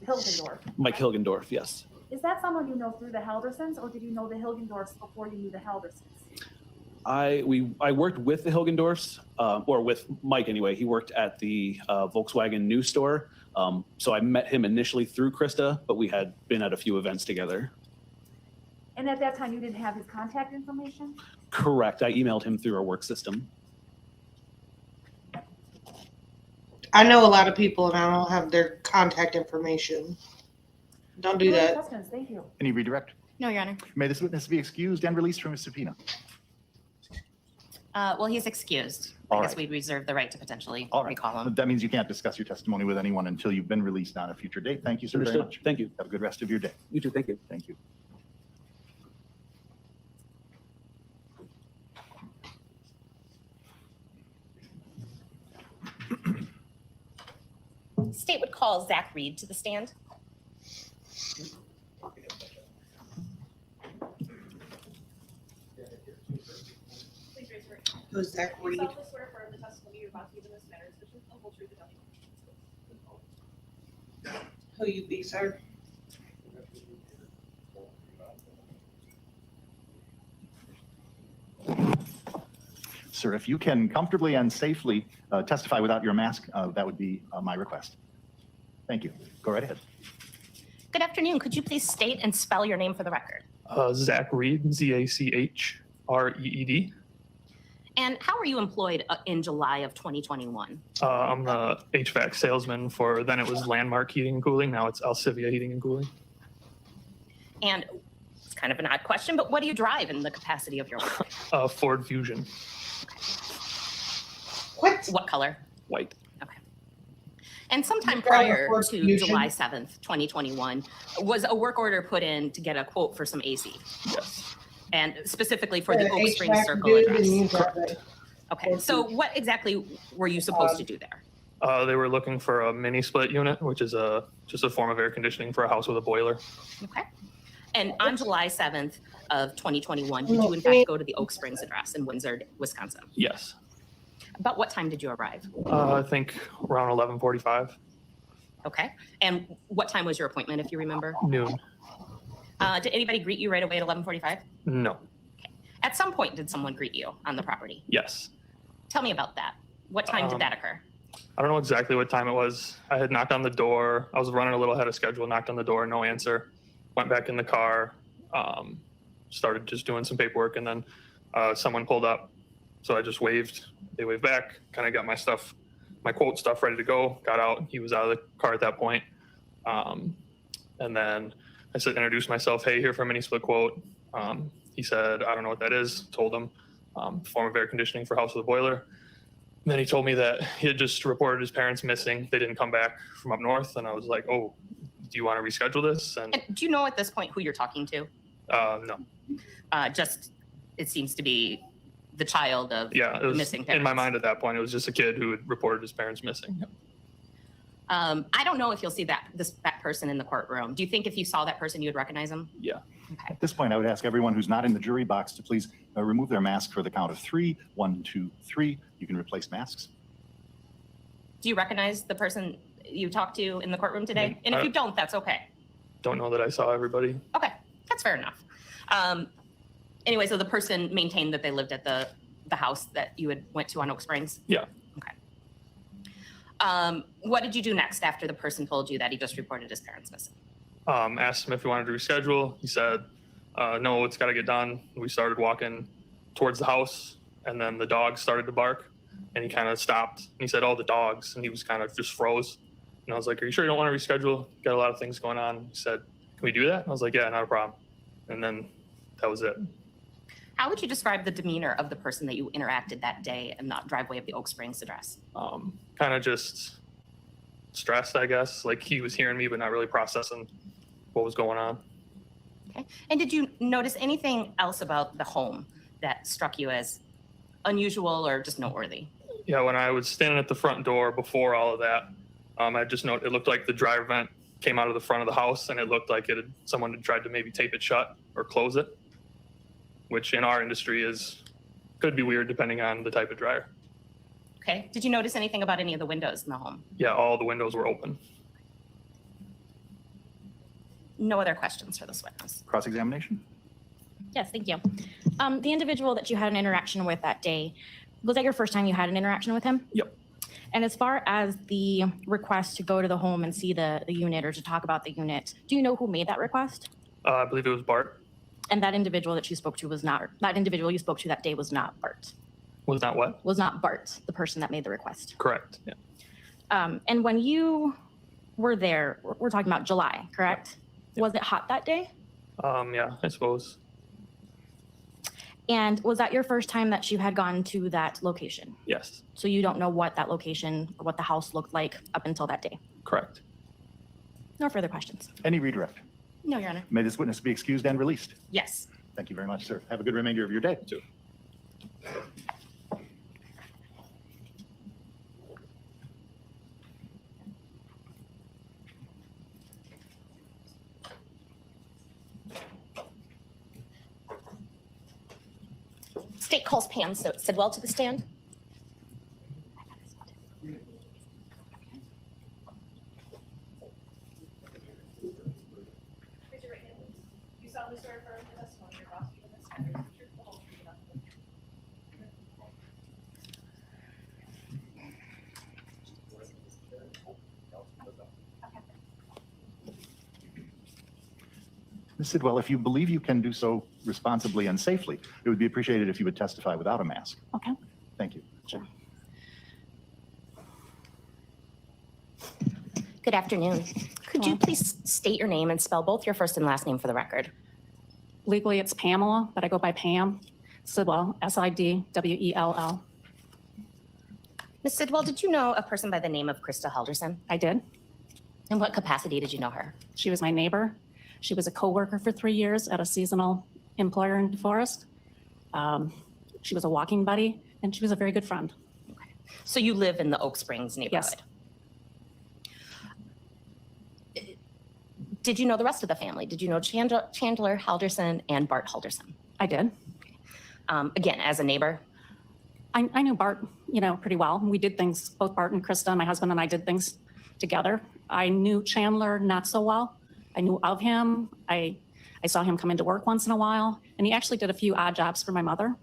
Hilgendorf. Mike Hilgendorf, yes. Is that someone you know through the Haldersons, or did you know the Hilgendorfs before you knew the Haldersons? I worked with the Hilgendorfs, or with Mike anyway. He worked at the Volkswagen news store. So I met him initially through Krista, but we had been at a few events together. And at that time, you didn't have his contact information? Correct. I emailed him through our work system. I know a lot of people and I don't have their contact information. Don't do No other that. questions. Thank you. Any redirect? No, Your Honor. May this witness be excused and released from his subpoena. Well, he's excused. I guess we'd reserve the right to potentially recall him. That means you can't discuss your testimony with anyone until you've been released on a future date. Thank you, sir, very much. Thank you. Have a good rest of your day. You too. Thank you. Thank you. State would call Zach Reed to the stand. Who's Zach Reed? Who you be, sir? Sir, if you can comfortably and safely testify without your mask, that would be my request. Thank you. Go right ahead. Good afternoon. Could you please state and spell your name for the record? Zach Reed, Z-A-C-H-R-E-E-D. And how were you employed in July of 2021? I'm the HVAC salesman for, then it was Landmark Heating and Cooling. Now it's Alcivia Heating and Cooling. And it's kind of an odd question, but what do you drive in the capacity of your work? Ford Fusion. What color? White. Okay. And sometime You drive a prior Ford to Fusion? July 7th, 2021, was a work order put in to get a quote for some AC? Yes. And specifically for the Oak HVAC Springs Circle dude, address? and you drive it. Okay, so what exactly were you supposed to do there? They were looking for a mini split unit, which is just a form of air conditioning for a house with a boiler. Okay. And on July 7th of 2021, did you in fact go to the Oak Springs address in Windsor, Wisconsin? Yes. About what time did you arrive? I think around 11:45. Okay. And what time was your appointment, if you remember? Noon. Did anybody greet you right away at 11:45? No. At some point, did someone greet you on the property? Yes. Tell me about that. What time did that occur? I don't know exactly what time it was. I had knocked on the door. I was running a little ahead of schedule, knocked on the door, no answer. Went back in the car, started just doing some paperwork, and then someone pulled up. So I just waved. They waved back, kind of got my stuff, my quote stuff ready to go, got out. He was out of the car at that point. And then I said, introduced myself, hey, here for a mini split quote. He said, I don't know what that is. Told him, form of air conditioning for house with a boiler. And then he told me that he had just reported his parents missing. They didn't come back from up north. And I was like, oh, do you want to reschedule this? And do you know at this point who you're talking to? no. Just, it seems to be the child of Yeah, it was missing in parents. my mind at that point. It was just a kid who had reported his parents missing. I don't know if you'll see that person in the courtroom. Do you think if you saw that person, you would recognize him? Yeah. At this point, I would ask everyone who's not in the jury box to please remove their mask for the count of 3. 1, 2, 3. You can replace masks. Do you recognize the person you talked to in the courtroom today? And if you don't, that's okay. Don't know that I saw everybody. Okay, that's fair enough. Anyway, so the person maintained that they lived at the house that you had went to on Oak Springs? Yeah. Okay. What did you do next after the person told you that he just reported his parents missing? Asked him if he wanted to reschedule. He said, no, it's got to get done. We started walking towards the house, and then the dogs started to bark, and he kind of stopped. And he said, oh, the dogs. And he was kind of just froze. And I was like, are you sure you don't want to reschedule? Got a lot of things going on. He said, can we do that? And I was like, yeah, not a problem. And then that was it. How would you describe the demeanor of the person that you interacted that day in the driveway of the Oak Springs address? Kind of just stressed, I guess. Like he was hearing me, but not really processing what was going on. Okay. And did you notice anything else about the home that struck you as unusual or just noteworthy? Yeah, when I was standing at the front door before all of that, I just noticed it looked like the dryer vent came out of the front of the house, and it looked like someone had tried to maybe tape it shut or close it, which in our industry could be weird depending on the type of dryer. Okay. Did you notice anything about any of the windows in the home? Yeah, all the windows were open. No other questions for this witness. Cross-examination? Yes, thank you. The individual that you had an interaction with that day, was that your first time you had an interaction with him? Yep. And as far as the request to go to the home and see the unit or to talk about the unit, do you know who made that request? I believe it was Bart. And that individual that you spoke to was not, that individual you spoke to that day was not Bart. Was not what? Was not Bart, the person that made the request. Correct. Yeah. And when you were there, we're talking about July, correct? Yep. Was it hot that day? Yeah, I suppose. And was that your first time that you had gone to that location? Yes. So you don't know what that location or what the house looked like up until that day? Correct. No further questions. Any redirect? No, Your Honor. May this witness be excused and released. Yes. Thank you very much, sir. Have a good remainder of your day. Too. State calls Pam Sidwell to the stand. Ms. Sidwell, if you believe you can do so responsibly and safely, it would be appreciated if you would testify without a mask. Okay. Thank you. Sure. Good afternoon. Could you please state your name and spell both your first and last name for the record? Legally, it's Pamela, but I go by Pam Sidwell, Sidwell. Ms. Sidwell, did you know a person by the name of Krista Halderson? I did. In what capacity did you know her? She was my neighbor. She was a coworker for 3 years at a seasonal employer in DeForest. She was a walking buddy, and she was a very good friend. Okay. So you live in the Oak Springs neighborhood? Yes. Did you know the rest of the family? Did you know Chandler Halderson and Bart Halderson? I did. Again, as a neighbor? I knew Bart, pretty well. We did things, both Bart and Krista, my husband and I did things together. I knew Chandler not so well. I knew of him. I saw him come into work once in a while, and he actually did a few odd jobs for my mother.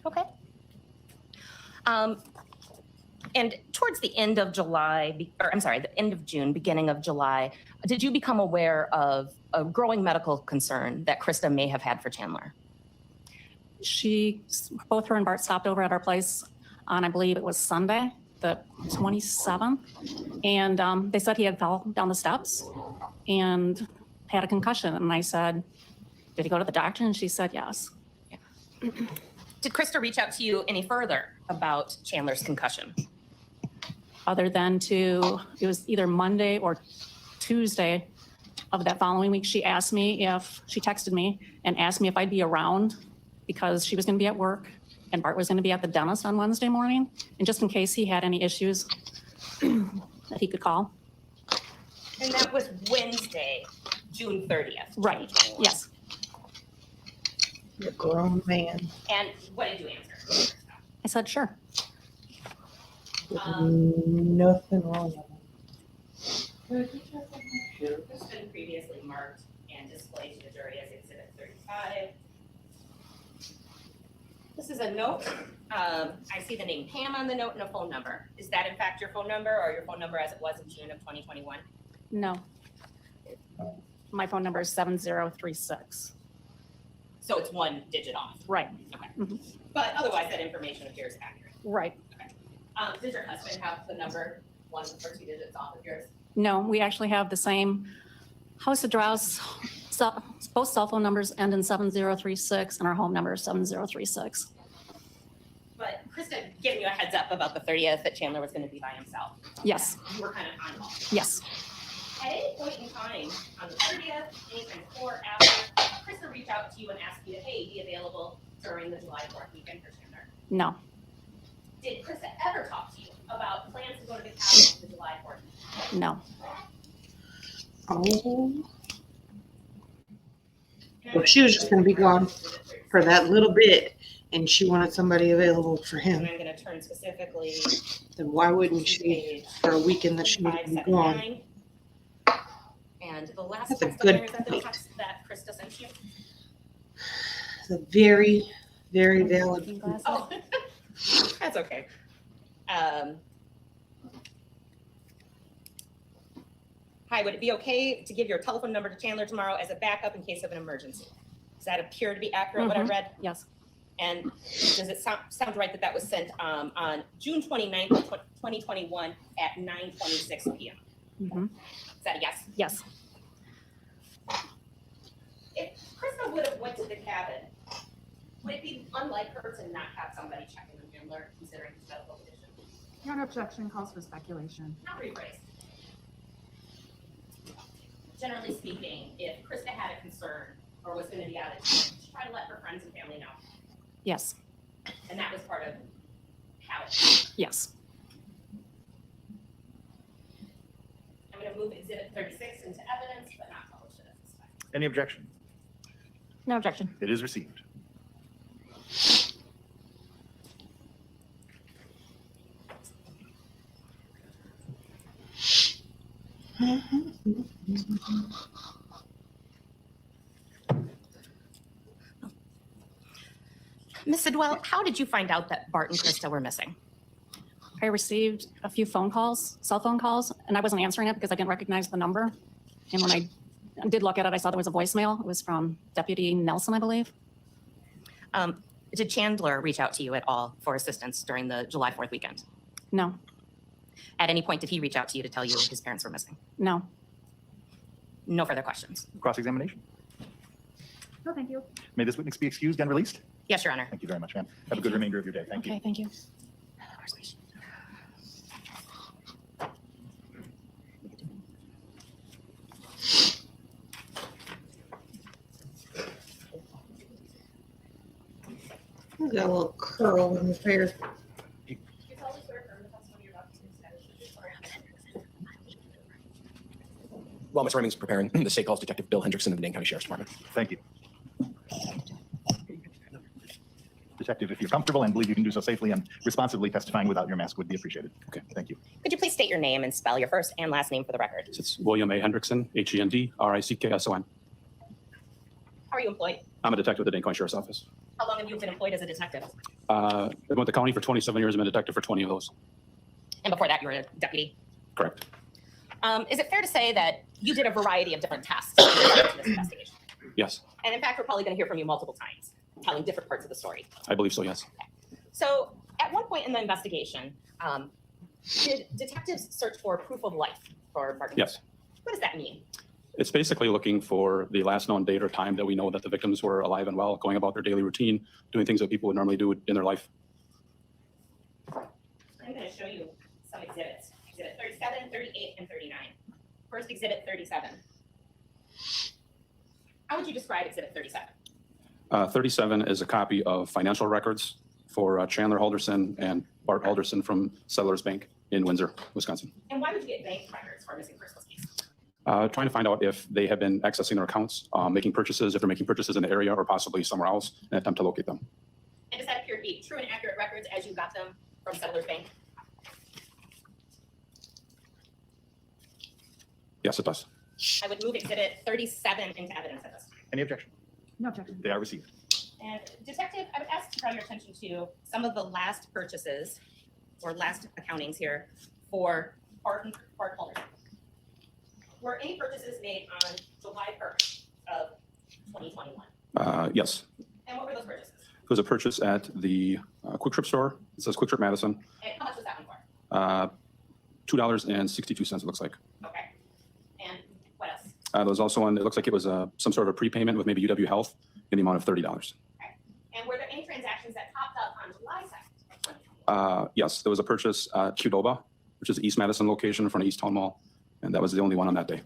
Okay. And towards the end of July, the end of June, beginning of July, did you become aware of a growing medical concern that Krista may have had for Chandler? Both her and Bart stopped over at our place on, I believe it was Sunday, the 27th, and they said he had fell down the steps and had a concussion. And I said, did he go to the doctor? And she said, yes. Yeah. Did Krista reach out to you any further about Chandler's concussion? Other than it was either Monday or Tuesday of that following week, she texted me and asked me if I'd be around because she was going to be at work and Bart was going to be at the dentist on Wednesday morning. And just in case he had any issues that he could call. And that was Wednesday, June 30th. Right. Yes. You're a grown man. And what did you answer? I said, sure. Nothing wrong with it. This has been previously marked and displayed to the jury as Exhibit 35. This is a note. I see the name Pam on the note and a phone number. Is that in fact your phone number or your phone number as it was in June of 2021? No. My phone number is 7036. So it's one digit off. Right. Okay. Mm-hmm. But otherwise that information appears accurate. Right. Okay. Does your husband have the number 1 or 2 digits off of yours? No, we actually have the same house address. Both cell phone numbers end in 7036 and our home number is 7036. But Krista giving you a heads up about the 30th that Chandler was going to be by himself. Yes. You were kind of on call. Yes. At any point in time on the 30th, anytime before, after, Krista reached out to you and asked you to, hey, be available during the July 4th weekend for Chandler? No, Did Krista ever talk to you about plans to go to the Capitol for July 4th? no. Oh. Well, she was just going to be gone for that little bit, and she wanted somebody available for And him. I'm going to turn specifically Then why wouldn't to she, page for a weekend that she would be gone? 579. And the last That's a text on there, good is that the point. text that Krista sent you? It's a very, very valid. Oh, that's okay. Hi, would it be okay to give your telephone number to Chandler tomorrow as a backup in case of an emergency? Does that appear to be accurate, what I Mhm. read? Yes, And does it sound right that that was sent on June 29th, 2021 at 9:26 p.m.? Mhm. Is that a yes? yes. If Krista would have went to the cabin, would it be unlike her to not have somebody checking on Chandler considering his medical condition? Your objection calls for speculation. Not rephrased. Generally speaking, if Krista had a concern or was going to be out of town, she tried to let her friends and family know. Yes, And that was part of how it. yes. I'm going to move Exhibit 36 into evidence, but not publish it at this time. Any objection? No objection. It is received. Ms. Sidwell, how did you find out that Bart and Krista were missing? I received a few phone calls, cell phone calls, and I wasn't answering it because I didn't recognize the number. And when I did look at it, I saw there was a voicemail. It was from Deputy Nelson, I believe. Did Chandler reach out to you at all for assistance during the July 4th weekend? No, At any point, did he reach out to you to tell you his parents were missing? no. No further questions. Cross-examination. No, thank you. May this witness be excused and released? Yes, Your Honor. Thank you very much, ma'am. Have a good remainder of your day. Thank you. Okay, thank you. You got a little curl in his hair. While Ms. Reming's preparing, the state calls Detective Bill Hendrickson of the Dane County Sheriff's Department. Thank you. Detective, if you're comfortable and believe you can do so safely and responsibly, testifying without your mask would be appreciated. Okay, thank you. Could you please state your name and spell your first and last name for the record? It's William A. Hendrickson, Hendrickson. How are you employed? I'm a detective with the Dane County Sheriff's Office. How long have you been employed as a detective? I've been with the county for 27 years. I've been a detective for 20 of those. And before that, you were a deputy. Correct. Is it fair to say that you did a variety of different tasks to this investigation? Yes, And in fact, we're probably going to hear from you multiple times, telling different parts of the story. I believe so, yes. So at one point in the investigation, did detectives search for proof of life for Barton? Yes. What does that mean? It's basically looking for the last known date or time that we know that the victims were alive and well, going about their daily routine, doing things that people would normally do in their life. I'm going to show you some exhibits. Exhibit 37, 38, and 39. First, Exhibit 37. How would you describe Exhibit 37? 37 is a copy of financial records for Chandler Halderson and Bart Halderson from Settlers Bank in Windsor, Wisconsin. And why would you get bank records for missing persons case? Trying to find out if they have been accessing their accounts, making purchases, if they're making purchases in the area or possibly somewhere else, and attempt to locate them. And does that appear to be true and accurate records as you got them from Settlers Bank? Yes, it does. I would move Exhibit 37 into evidence at this time. Any objection? No objection. They are received. And Detective, I would ask to draw your attention to some of the last purchases or last accountings here for Bart Halderson. Were any purchases made on July 1st of 2021? Yes. And what were those purchases? It was a purchase at the Quick Trip store. It says Quick Trip Madison. And how much was that one for? $2.62, it looks like. Okay. And what else? There was also one, it looks like it was some sort of a prepayment with maybe UW Health in the amount of $30. And were there any transactions that popped up on July 2nd of 2021? Yes, there was a purchase at Qdoba, which is the East Madison location in front of East Town Mall. And that was the only one on that day.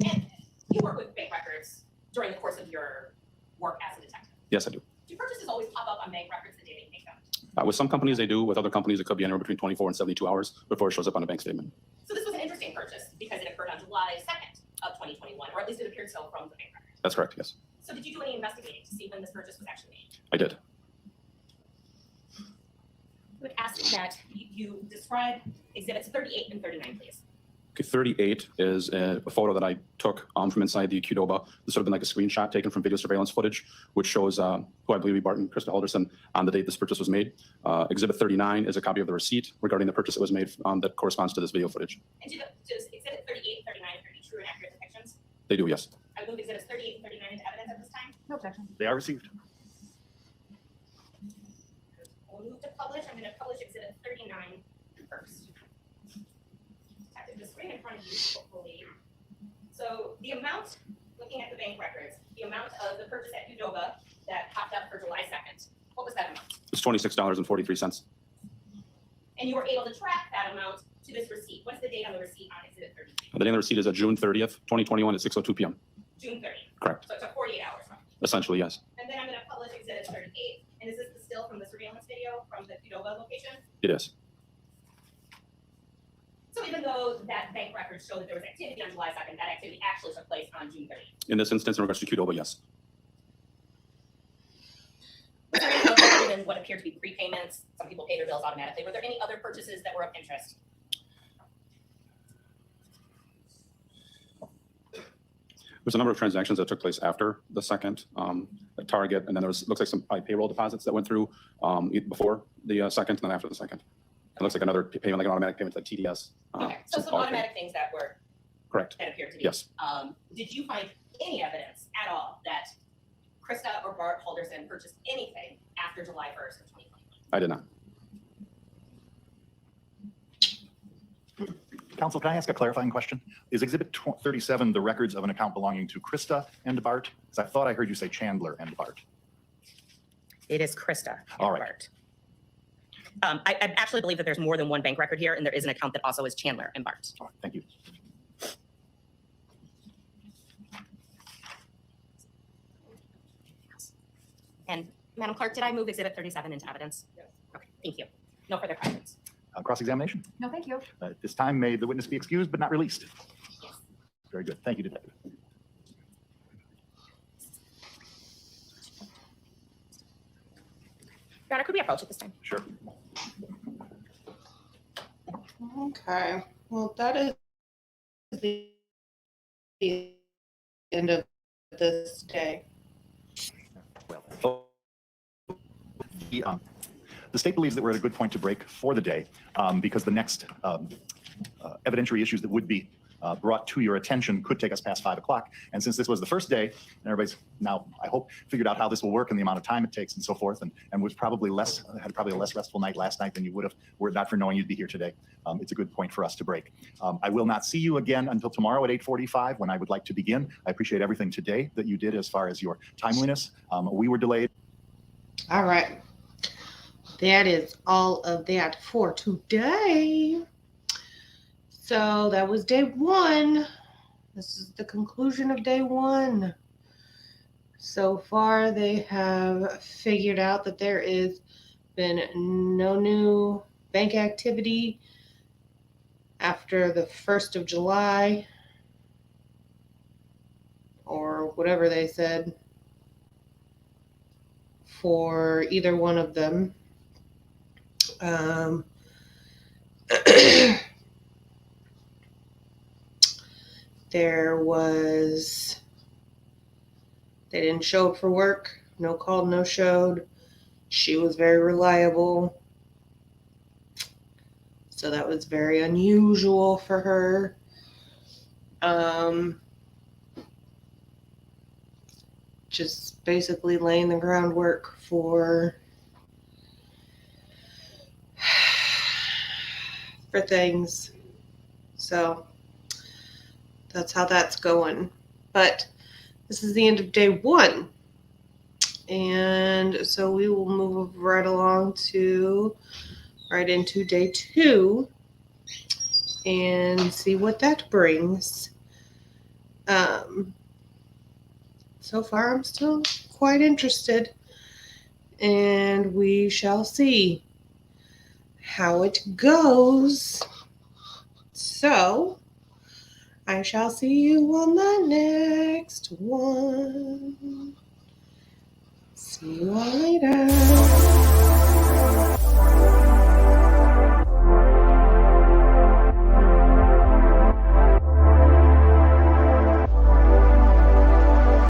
And you work with bank records during the course of your work as a detective. Yes, I do. Do you purchases always pop up on bank records the day they make them? With some companies, they do. With other companies, it could be anywhere between 24 and 72 hours before it shows up on a bank statement. So this was an interesting purchase because it occurred on July 2nd of 2021, or at least it appeared so from the bank record. That's correct, yes. So did you do any investigating to see when this purchase was actually made? I did. I would ask that you describe exhibits 38 and 39, please. Okay, 38 is a photo that I took from inside the Qdoba. This would have been like a screenshot taken from video surveillance footage, which shows who I believe is Barton Krista Halderson on the date this purchase was made. Exhibit 39 is a copy of the receipt regarding the purchase that was made that corresponds to this video footage. And does exhibit 38 and 39 appear to be true and accurate depictions? They do, yes. I move exhibits 38 and 39 into evidence at this time. No objection. They are received. We'll move to publish. I'm going to publish exhibit 39 first. Just right in front of you, hopefully. So the amount, looking at the bank records, the amount of the purchase at Qdoba that popped up for July 2nd, what was that amount? It's $26.43. And you were able to track that amount to this receipt. What's the date on the receipt on exhibit 30? The date on the receipt is June 30th, 2021 at 6:02 p.m. June 30th. Correct. So it took 48 hours roughly. Essentially, yes. And then I'm going to publish exhibit 38. And is this the still from the surveillance video from the Qdoba location? It is. So even though that bank records show that there was activity on July 2nd, that activity actually took place on June 30th. In this instance, in regards to Qdoba, yes. Was there any other than what appeared to be prepayments? Some people pay their bills automatically. Were there any other purchases that were of interest? There's a number of transactions that took place after the second at Target, and then there was looks like some payroll deposits that went through before the second and then after the second. It looks like another payment, like an automatic payment to TDS. Okay, so some automatic things that were correct. That appeared to be. Yes. Did you find any evidence at all that Krista or Bart Halderson purchased anything after July 1st of 2021? I did not. Counsel, can I ask a clarifying question? Is Exhibit 37 the records of an account belonging to Krista and Bart? Because I thought I heard you say Chandler and Bart. It is Krista and All right. Bart. I actually believe that there's more than one bank record here, and there is an account that also is Chandler and Bart. All right, thank you. And Madam Clerk, did I move Exhibit 37 into evidence? Yes. Okay, thank you. No further questions. Cross-examination. No, thank you. At this time, may the witness be excused but not released? Very good. Thank you, Detective. Your Honor, could we approach at this time? Sure. Okay, well, that is the end of this day. Well, the state believes that we're at a good point to break for the day because the next evidentiary issues that would be brought to your attention could take us past 5 o'clock. And since this was the first day, and everybody's now, I hope, figured out how this will work and the amount of time it takes and so forth, and was probably had probably a less restful night last night than you would have were it not for knowing you'd be here today. It's a good point for us to break. I will not see you again until tomorrow at 8:45 when I would like to begin. I appreciate everything today that you did as far as your timeliness. We were delayed. All right. That is all of that for today. So that was day one. This is the conclusion of day one. So far, they have figured out that there is been no new bank activity after the 1st of July or whatever they said for either one of them. They didn't show up for work, no called, no showed. She was very reliable. So that was very unusual for her. Just basically laying the groundwork for things. So that's how that's going. But this is the end of day one. And so we will move right along right into day two and see what that brings. So far, I'm still quite interested. and we shall see how it goes. So, I shall see you on the next one. See you all later.